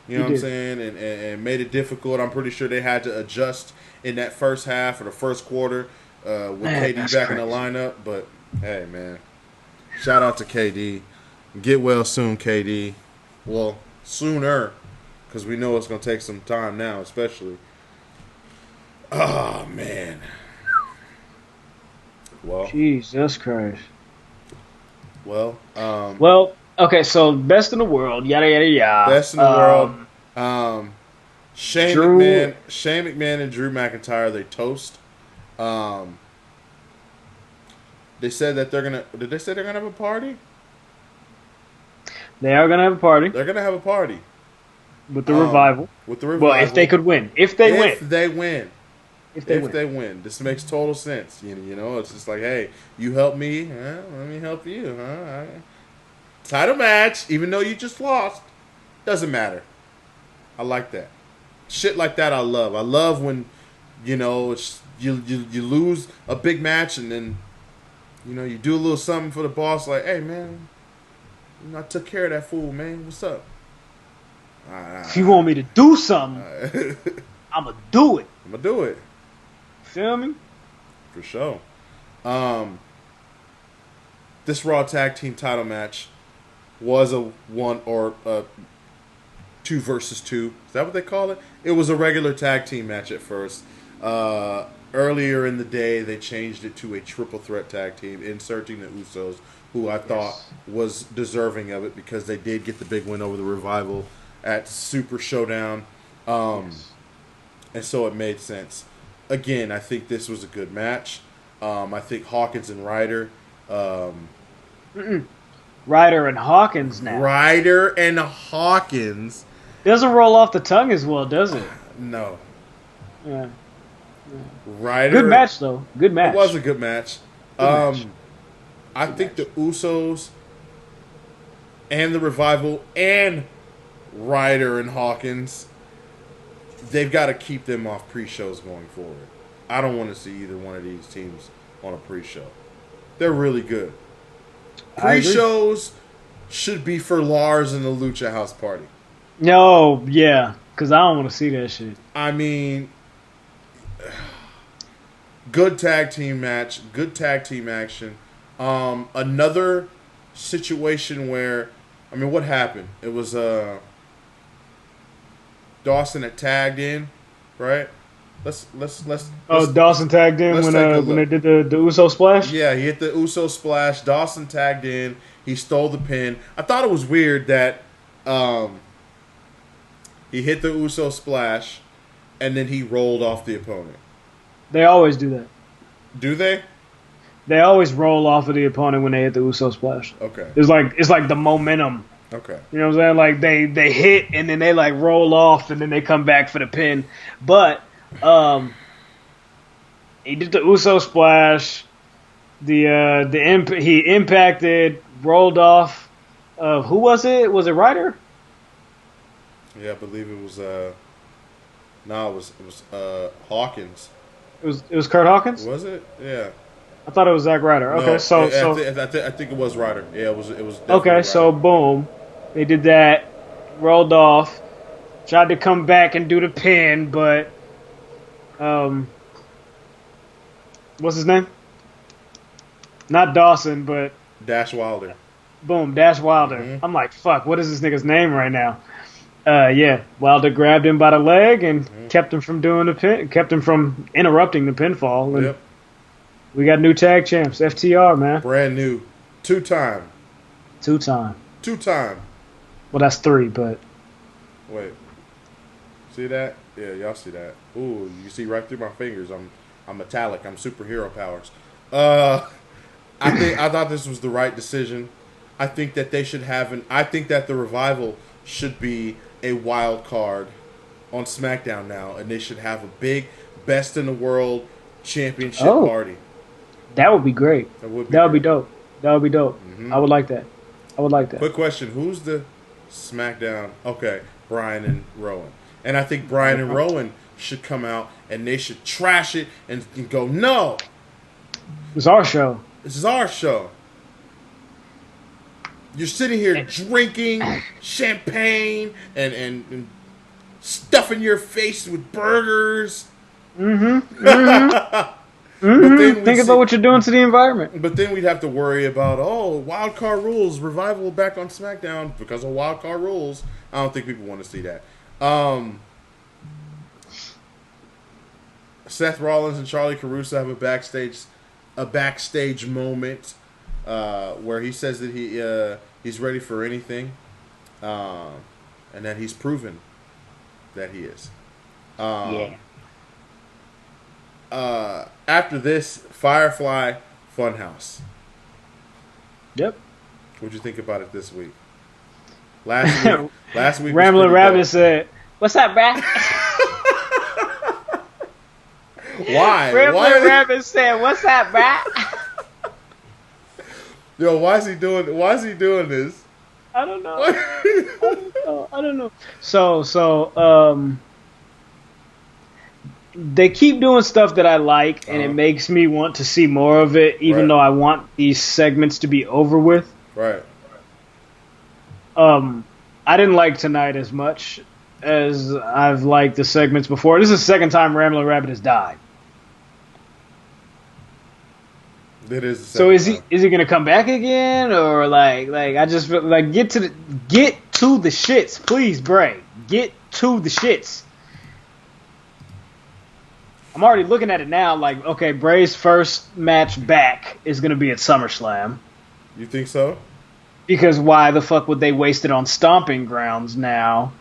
S1: You know what I'm saying, and made it difficult. I'm pretty sure they had to adjust in that first half or the first quarter with KD back in the lineup. But hey, man, shout out to KD. Get well soon, KD. Well, sooner, because we know it's gonna take some time now, especially. Oh man. Well,
S2: Jesus Christ.
S1: Well,
S2: okay, so best in the world, yada yada yada.
S1: Best in the world. Shane McMahon and Drew McIntyre, they toast. They said that they're gonna. Did they say they're gonna have a party?
S2: They are gonna have a party.
S1: They're gonna have a party
S2: with the revival.
S1: With the revival.
S2: Well, if they could win, if they win. If they win, this makes total sense. You know, it's just like, hey, you help me, let me help you. Title match, even though you just lost, doesn't matter. I like that. Shit like that, I love. I love when, you know, you lose a big match and then, you know, you do a little something for the boss. Like, hey man, I took care of that fool, man. What's up? If you want me to do something, I'ma do it.
S1: I'm gonna do it.
S2: Feel me?
S1: For sure. This Raw Tag Team title match was a 2 versus 2. Is that what they call it? It was a regular tag team match at first. Earlier in the day, they changed it to a triple threat tag team, inserting the Usos, who I thought was deserving of it because they did get the big win over the Revival at Super Showdown. And so it made sense. Again, I think this was a good match. I think Hawkins and Ryder.
S2: Ryder and Hawkins now.
S1: Ryder and Hawkins.
S2: Doesn't roll off the tongue as well, does it?
S1: No.
S2: Yeah.
S1: Ryder.
S2: Good match, though. Good match.
S1: It was a good match. I think the Usos and the Revival and Ryder and Hawkins, they've got to keep them off pre-shows going forward. I don't want to see either one of these teams on a pre-show. They're really good. Pre-shows should be for Lars and the Lucha House Party.
S2: No, yeah, because I don't want to see that shit.
S1: I mean, good tag team match, good tag team action. Another situation where, I mean, what happened? It was Dawson had tagged in, right? Let's
S2: Dawson tagged in when they did the Uso splash?
S1: Yeah, he hit the Uso splash. Dawson tagged in. He stole the pin. I thought it was weird that he hit the Uso splash and then he rolled off the opponent.
S2: They always do that.
S1: Do they?
S2: They always roll off of the opponent when they hit the Uso splash.
S1: Okay.
S2: It's like the momentum.
S1: Okay.
S2: You know what I'm saying? Like they hit and then they like roll off and then they come back for the pin. But he did the Uso splash. He impacted, rolled off. Who was it? Was it Ryder?
S1: Yeah, I believe it was. It was Hawkins.
S2: It was Kurt Hawkins.
S1: Was it? Yeah.
S2: I thought it was Zack Ryder. Okay,
S1: no, I think it was Ryder. Yeah, it was.
S2: Okay,
S1: Ryder.
S2: so boom, they did that, rolled off, tried to come back and do the pin, but what's his name? Not Dawson, but
S1: Dash Wilder.
S2: Boom, Dash Wilder.
S1: Mm-hmm.
S2: I'm like, fuck, what is this nigga's name right now? Yeah, Wilder grabbed him by the leg and kept him from doing the pin, kept him from interrupting the pinfall. And we got new tag champs, FTR, man.
S1: Brand new, two-time.
S2: Two-time.
S1: Well,
S2: that's 3, but
S1: wait, see that? Yeah, y'all see that? Ooh, you see right through my fingers. I'm metallic. I'm superhero powers. I thought this was the right decision. I think that they should have I think that the Revival should be a wild card on SmackDown now, and they should have a big Best in the World Championship party.
S2: That would be great. That would be dope. Mm-hmm. I would like that.
S1: Quick question: who's the SmackDown? Okay, Bryan and Rowan, and I think Bryan and Rowan should come out and they should trash it and go, no,
S2: It's our show.
S1: this is our show. You're sitting here drinking champagne and stuffing your face with burgers.
S2: Think about what you're doing to the environment.
S1: But then we'd have to worry about, wild card rules, revival back on SmackDown because of wild card rules. I don't think people want to see that. Seth Rollins and Charlie Caruso have a backstage moment where he says that he's ready for anything, and that he's proven that he is. After this, Firefly Funhouse.
S2: Yep.
S1: What'd you think about it this week? Last week.
S2: Ramblin' Rabbit said, "What's up, bruh?"
S1: Why?
S2: Ramblin' Rabbit said, "What's up, bruh?"
S1: Yo, why is he doing this?
S2: I don't know. I don't know. So, they keep doing stuff that I like, and it makes me want to see more of it, even though I want these segments to be over with.
S1: Right.
S2: I didn't like tonight as much as I've liked the segments before. This is the second time Ramblin' Rabbit has died.
S1: It is.
S2: So is he gonna come back again, or like I just feel like get to the shits, please, Bray. Get to the shits. I'm already looking at it now. Like, okay, Bray's first match back is gonna be at SummerSlam.
S1: You think so?
S2: Because why the fuck would they waste it on Stomping Grounds now?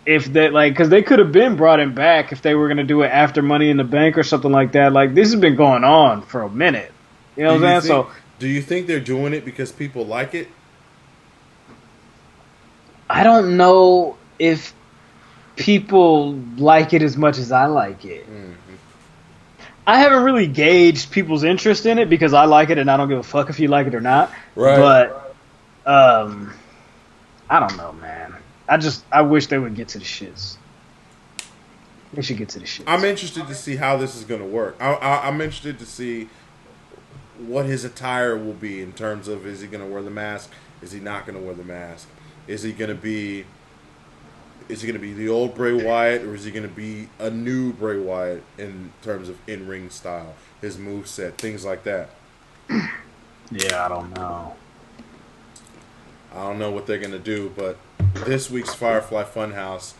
S2: If they because they could have been brought him back if they were gonna do it after Money in the Bank or something like that. Like, this has been going on for a minute. You know what I'm saying?
S1: Do you think they're doing it because people like it?
S2: I don't know if people like it as much as I like it. Mm-hmm. I haven't really gauged people's interest in it because I like it and I don't give a fuck if you like it or not.
S1: Right.
S2: But I don't know, man. I wish they would get to the shits. They should get to the shits.
S1: I'm interested to see how this is going to work. I'm interested to see what his attire will be in terms of, is he going to wear the mask? Is he not going to wear the mask? Is he going to be the old Bray Wyatt, or is he going to be a new Bray Wyatt in terms of in-ring style, his moveset, things like that?
S2: Yeah, I don't know.
S1: I don't know what they're going to do, but this week's Firefly Funhouse,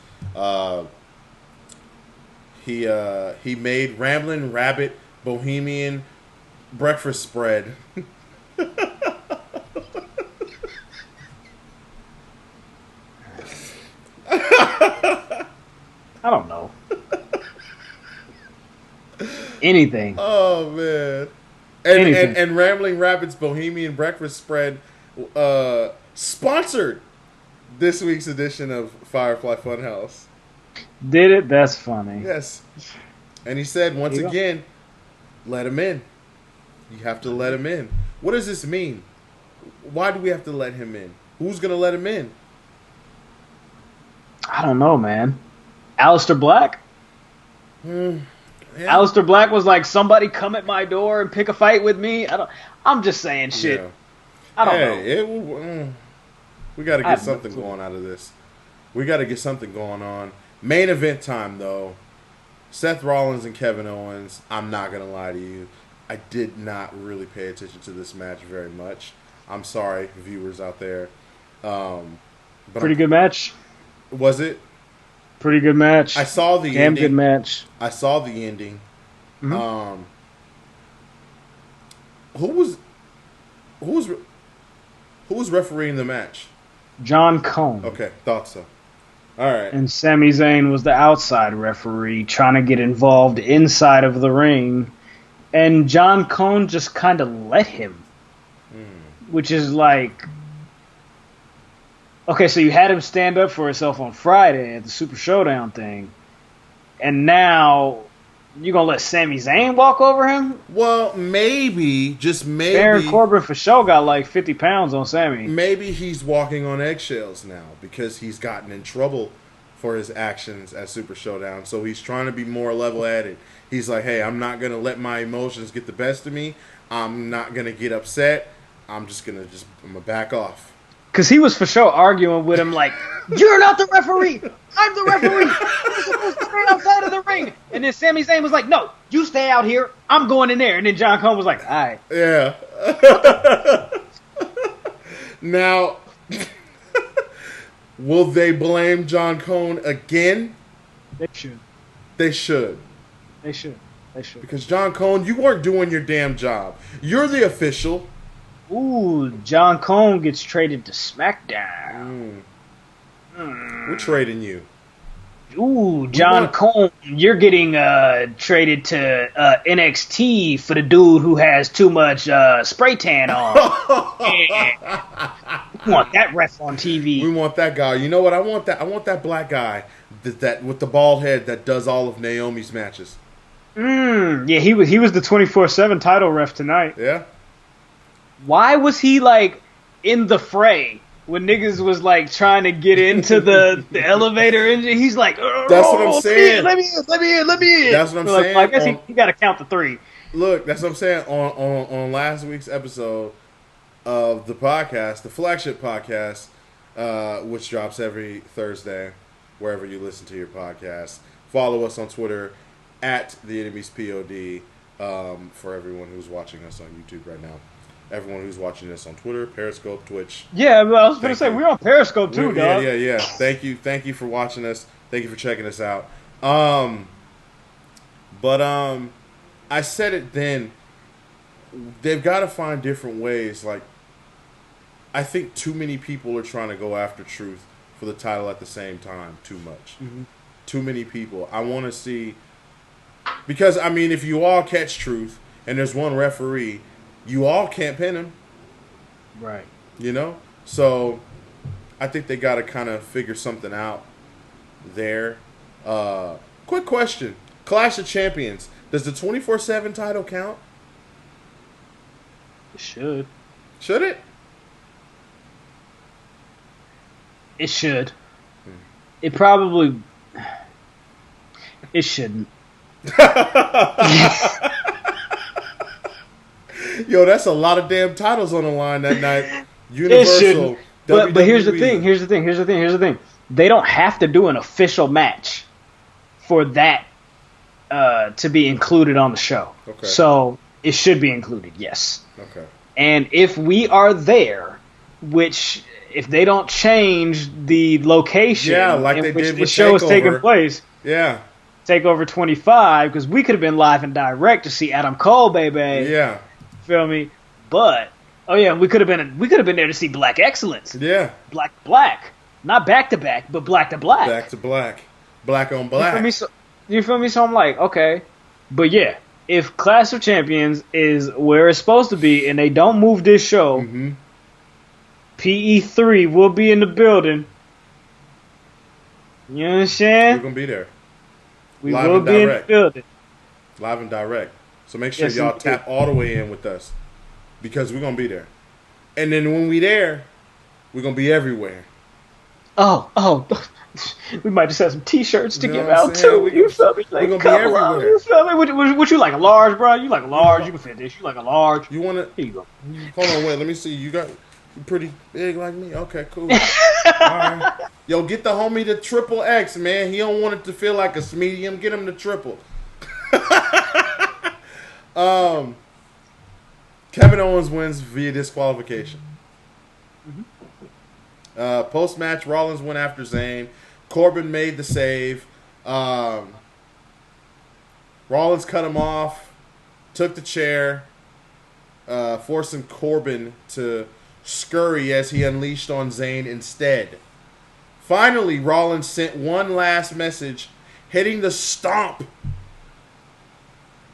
S1: he made Ramblin' Rabbit Bohemian breakfast spread.
S2: I don't know. Anything.
S1: Oh, man. And Rambling Rabbit's Bohemian breakfast spread sponsored this week's edition of Firefly Funhouse.
S2: Did it? That's funny.
S1: Yes. And he said, once again, let him in. You have to let him in. What does this mean? Why do we have to let him in? Who's going to let him in?
S2: I don't know, man. Aleister Black?
S1: Yeah.
S2: Aleister Black was like, somebody come at my door and pick a fight with me. I'm just saying shit.
S1: Yeah.
S2: I don't know.
S1: We got to get something going out of this. We got to get something going on. Main event time, though. Seth Rollins and Kevin Owens. I'm not going to lie to you. I did not really pay attention to this match very much. I'm sorry, viewers out there.
S2: Pretty good match.
S1: Was it?
S2: Pretty good match.
S1: I saw the
S2: ending. Damn good match.
S1: I saw the ending.
S2: Mm-hmm.
S1: Who was refereeing the match?
S2: John Cone.
S1: Okay, thought so. All right.
S2: And Sami Zayn was the outside referee trying to get involved inside of the ring. And John Cone just kind of let him. Which is like... Okay, so you had him stand up for himself on Friday at the Super Showdown thing. And now you going to let Sami Zayn walk over him?
S1: Well, maybe, just maybe...
S2: Baron Corbin for sure got like 50 pounds on Sami.
S1: Maybe he's walking on eggshells now because he's gotten in trouble for his actions at Super Showdown. So he's trying to be more level-headed. He's like, hey, I'm not going to let my emotions get the best of me. I'm not going to get upset. I'm going to back off.
S2: Because he was for sure arguing with him like, you're not the referee. I'm the referee. You're supposed to stay outside of the ring. And then Sami Zayn was like, no, you stay out here. I'm going in there. And then John Cone was like, all right.
S1: Yeah. Now, will they blame John Cone again?
S2: They should.
S1: They should.
S2: They should. They should.
S1: Because John Cone, you weren't doing your damn job. You're the official.
S2: Ooh, John Cone gets traded to SmackDown.
S1: We're trading you.
S2: Ooh, John Cone, you're getting traded to NXT for the dude who has too much spray tan on. Yeah. We want that ref on TV.
S1: We want that guy. You know what? I want that black guy that with the bald head that does all of Naomi's matches.
S2: Yeah, he was the 24/7 title ref tonight.
S1: Yeah.
S2: Why was he like in the fray when niggas was like trying to get into the elevator engine? He's like,
S1: that's what I'm saying.
S2: Let me in.
S1: That's what I'm saying.
S2: Like, I guess he got to count to 3.
S1: Look, that's what I'm saying. On last week's episode of the podcast, the flagship podcast, which drops every Thursday, wherever you listen to your podcast. Follow us on Twitter at the Enemies POD. For everyone who's watching us on YouTube right now. Everyone who's watching us on Twitter, Periscope, Twitch.
S2: Yeah, but I was going to say, we're on Periscope too, dog.
S1: Yeah. Thank you for watching us. Thank you for checking us out. But I said it then. They've got to find different ways. Like, I think too many people are trying to go after Truth for the title at the same time. Too much. Mm-hmm. Too many people. I want to see... Because, I mean, if you all catch Truth and there's one referee... You all can't pin him.
S2: Right.
S1: You know? So, I think they got to kind of figure something out there. Quick question. Clash of Champions. Does the 24/7 title count?
S2: It should.
S1: Should it?
S2: It should. It probably... It shouldn't.
S1: Yo, that's a lot of damn titles on the line that night. Universal.
S2: But here's the thing. They don't have to do an official match for that to be included on the show.
S1: Okay.
S2: So it should be included, yes.
S1: Okay.
S2: And if we are there, which if they don't change the location
S1: like
S2: in
S1: they
S2: which
S1: did
S2: the
S1: with
S2: show is
S1: Takeover.
S2: taking place, Takeover 25, because we could have been live and direct to see Adam Cole, baby.
S1: Yeah.
S2: Feel me? But we could have been there to see Black Excellence.
S1: Yeah.
S2: Black. Not back to back, but black to black.
S1: Back to black. Black on black.
S2: You feel me? So I'm like, okay. But yeah, if Clash of Champions is where it's supposed to be and they don't move this show, PE3 will be in the building. You understand?
S1: We're going to be there.
S2: We will be in the building.
S1: Live and direct. So make sure y'all tap all the way in with us. Because we're going to be there. And then when we there, we're going to be everywhere.
S2: Oh. We might just have some T-shirts to give out, too. You feel me? Like,
S1: we're going to be everywhere.
S2: You feel me? What you like, a large, bro? You like a large? You can fit this. You like a large?
S1: You want to?
S2: Here you go.
S1: Hold on, wait. Let me see. You pretty big like me? Okay, cool. All right. Yo, get the homie the triple X, man. He don't want it to feel like a medium. Get him the triple. Kevin Owens wins via disqualification. Post-match, Rollins went after Zayn. Corbin made the save. Rollins cut him off, took the chair, forcing Corbin to scurry as he unleashed on Zayn instead. Finally, Rollins sent one last message, hitting the stomp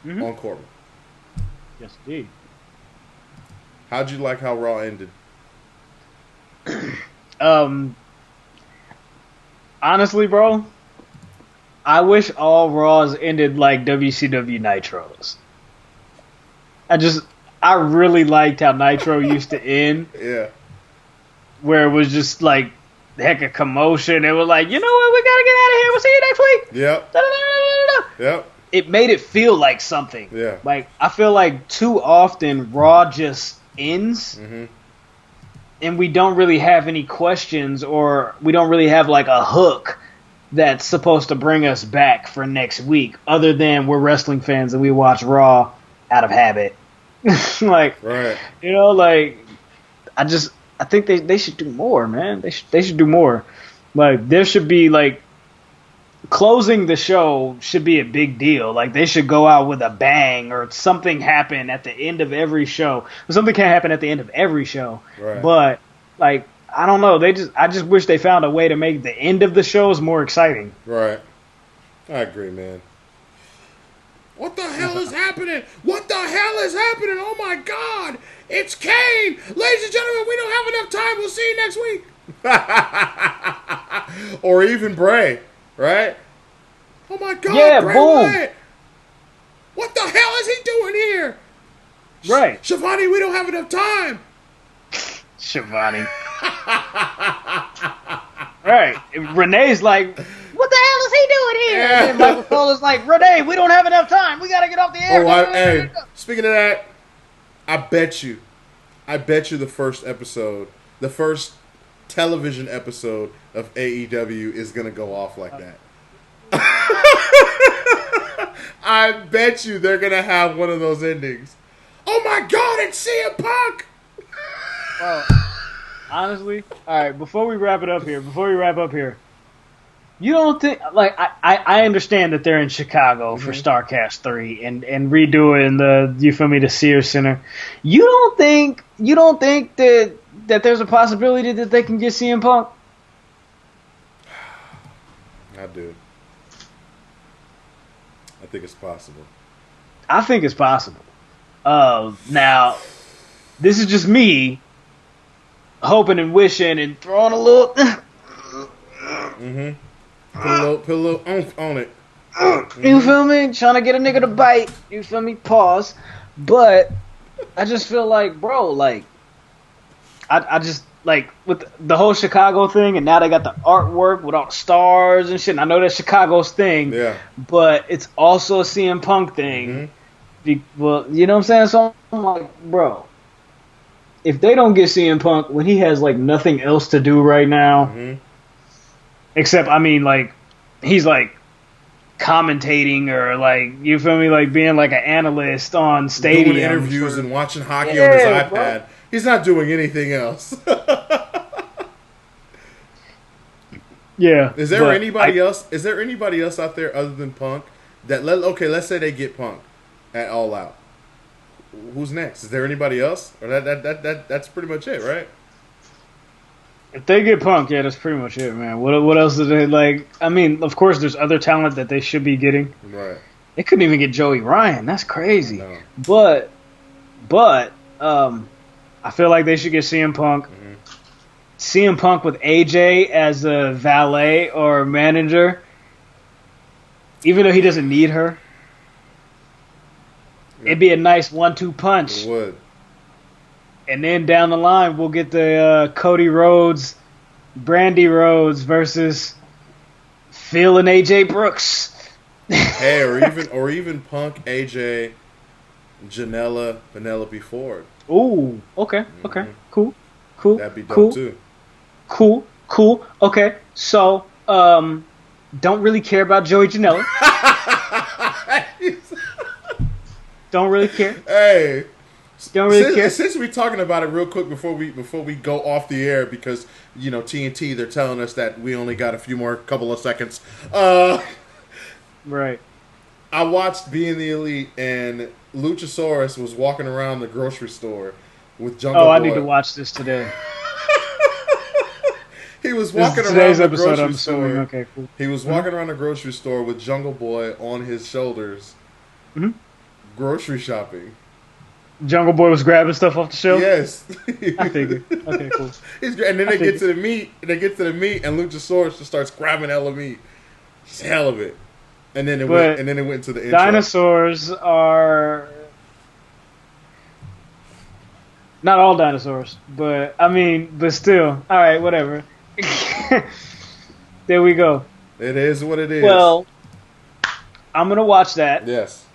S1: on Corbin.
S2: Yes, indeed.
S1: How'd you like how Raw ended?
S2: Honestly, bro, I wish all Raws ended like WCW Nitros. I really liked how Nitro used to end.
S1: Yeah.
S2: Where it was just like heck of commotion. It was like, you know what, we gotta get out of here. We'll see you next week.
S1: Yep. Yep.
S2: It made it feel like something.
S1: Yeah.
S2: Like, I feel like too often Raw just ends, and we don't really have any questions, or we don't really have like a hook that's supposed to bring us back for next week, other than we're wrestling fans and we watch Raw out of habit. Like,
S1: right.
S2: You know, like, I think they should do more, man. They should do more. Like, there should be, like, closing the show should be a big deal. Like, they should go out with a bang, or something happen at the end of every show. Something can't happen at the end of every show.
S1: Right.
S2: But, like, I don't know. I just wish they found a way to make the end of the shows more exciting.
S1: Right. I agree, man. What the hell is happening? What the hell is happening? Oh my God! It's Kane! Ladies and gentlemen, we don't have enough time. We'll see you next week. Or even Bray, right? Oh my God!
S2: Yeah,
S1: Bray
S2: boom.
S1: Wyatt! What the hell is he doing here?
S2: Right.
S1: Shivani, we don't have enough time.
S2: Shivani. Right. Renee's like, what the hell is he doing here?
S1: Yeah.
S2: And Michael Cole is like, Renee, we don't have enough time. We got to get off the air.
S1: Hey, speaking of that, I bet you the first television episode of AEW is going to go off like that. I bet you they're going to have one of those endings. Oh my God, it's CM Punk!
S2: Well, honestly, all right, before we wrap up here, you don't think, like, I understand that they're in Chicago for StarCast 3 and redoing the Sears Center. You don't think that there's a possibility that they can get CM Punk?
S1: I do. I think it's possible.
S2: I think it's possible. Now, this is just me hoping and wishing and throwing a little...
S1: Put a little oomph on it.
S2: You feel me? Trying to get a nigga to bite. You feel me? Pause. But I just feel like, bro, like, I just, like, with the whole Chicago thing, and now they got the artwork with all the stars and shit, and I know that's Chicago's thing,
S1: Yeah.
S2: but it's also a CM Punk thing. Well, you know what I'm saying? So I'm like, bro, if they don't get CM Punk when he has, like, nothing else to do right now, except, I mean, like, he's, like, commentating or, like, you feel me, like, being, like, an analyst on stadiums.
S1: Doing interviews and watching hockey on his iPad. Bro. He's not doing anything else.
S2: Yeah.
S1: Is there anybody else? Is there anybody else out there other than Punk that let's say they get Punk at All Out? Who's next? Is there anybody else? Or that's pretty much it, right?
S2: If they get Punk, yeah, that's pretty much it, man. What else do they, like? I mean, of course, there's other talent that they should be getting.
S1: Right.
S2: They couldn't even get Joey Ryan. That's crazy.
S1: No.
S2: But I feel like they should get CM Punk. CM Punk with AJ as a valet or manager, even though he doesn't need her. It'd be a nice 1-2 punch.
S1: It would.
S2: And then down the line, we'll get the Cody Rhodes, Brandy Rhodes versus Phil and AJ Brooks.
S1: Hey, or even Punk, AJ, Janela, Penelope Ford.
S2: Ooh, okay, cool.
S1: That'd be dope too.
S2: Cool. Okay, so don't really care about Joey Janela. Don't really care.
S1: Hey.
S2: Don't really care.
S1: Since we're talking about it real quick before we go off the air, because you know TNT, they're telling us that we only got a few more couple of seconds.
S2: Right.
S1: I watched Being the Elite, and Luchasaurus was walking around the grocery store with Jungle Boy.
S2: I need to watch this today.
S1: He was walking around
S2: today's
S1: the
S2: episode,
S1: grocery
S2: I'm
S1: store.
S2: assuming. Okay, cool.
S1: He was walking around the grocery store with Jungle Boy on his shoulders, grocery shopping.
S2: Jungle Boy was grabbing stuff off the shelf?
S1: Yes.
S2: I figured. Okay, cool.
S1: And then they get to the meat, and Luchasaurus just starts grabbing hella meat. It's hell of it. And then it went into the intro.
S2: Dinosaurs are not all dinosaurs, but still. All right, whatever. There we go.
S1: It is what it is.
S2: Well, I'm gonna watch that.
S1: Yes.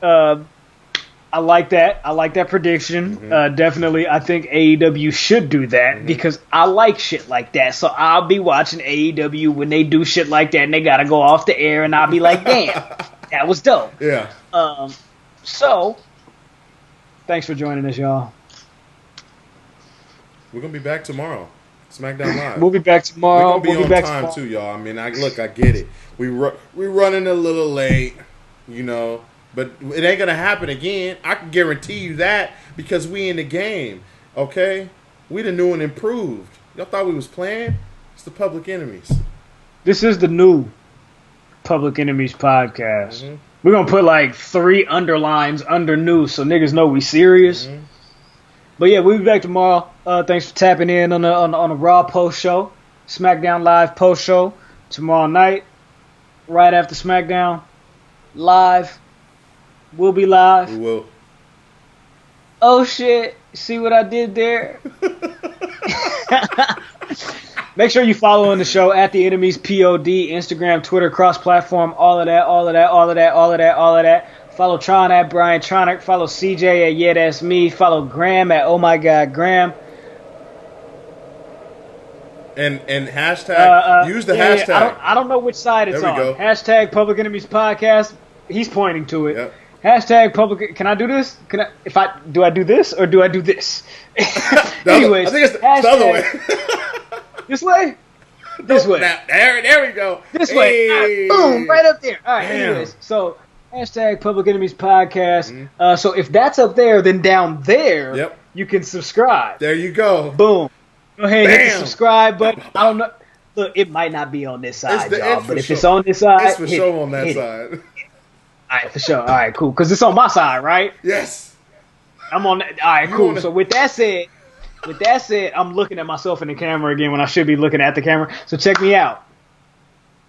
S2: I like that. I like that prediction. Definitely, I think AEW should do that because I like shit like that. So I'll be watching AEW when they do shit like that and they gotta go off the air, and I'll be like, damn, that was dope.
S1: Yeah.
S2: So, thanks for joining us, y'all.
S1: We're gonna be back tomorrow. SmackDown Live.
S2: We'll be back tomorrow.
S1: We'll be on time too, y'all. I mean, I get it. We're running a little late, you know. But it ain't going to happen again. I can guarantee you that because we in the game, okay? We the new and improved. Y'all thought we was playing? It's the Public Enemies.
S2: This is the new Public Enemies podcast. We're going to put like 3 underlines under new so niggas know we serious. But yeah, we'll be back tomorrow. Thanks for tapping in on the Raw post show. SmackDown Live post show tomorrow night. Right after SmackDown Live. We'll be live.
S1: We will.
S2: Oh shit! See what I did there? Make sure you follow on the show at the Enemies POD, Instagram, Twitter, cross-platform, all of that. Follow Tron at Brian Tronic. Follow CJ at Yeah That's Me. Follow Graham at Oh My God Graham.
S1: And hashtag. Use the hashtag.
S2: Yeah, I don't know which side it's on.
S1: Go.
S2: Hashtag Public Enemies Podcast. He's pointing to it.
S1: Yep.
S2: Hashtag public. Can I do this? Do I do this or do I do this? Anyways,
S1: I think it's the other way.
S2: This way. This way.
S1: Now, there we go.
S2: This
S1: hey.
S2: way. Right, boom, right up there. All right.
S1: Damn.
S2: Anyways, so hashtag Public Enemies Podcast. So if that's up there, then down there, you can subscribe.
S1: There you go.
S2: Boom. Go ahead,
S1: Bam.
S2: hit the subscribe button. I don't know. Look, it might not be on this side, y'all, but if
S1: sure.
S2: it's on this side,
S1: it's for sure on that side.
S2: All right, for sure. All right, cool. Because it's on my side, right?
S1: Yes.
S2: I'm on that. All right, cool. So with that said, I'm looking at myself in the camera again when I should be looking at the camera. So check me out.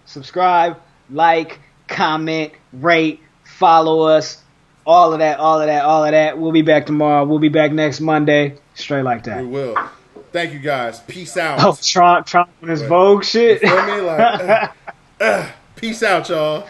S2: Subscribe, like, comment, rate, follow us. All of that. We'll be back tomorrow. We'll be back next Monday. Straight like that.
S1: We will. Thank you guys. Peace out.
S2: Oh, Tron on his Vogue shit.
S1: You feel me? Like, peace out, y'all.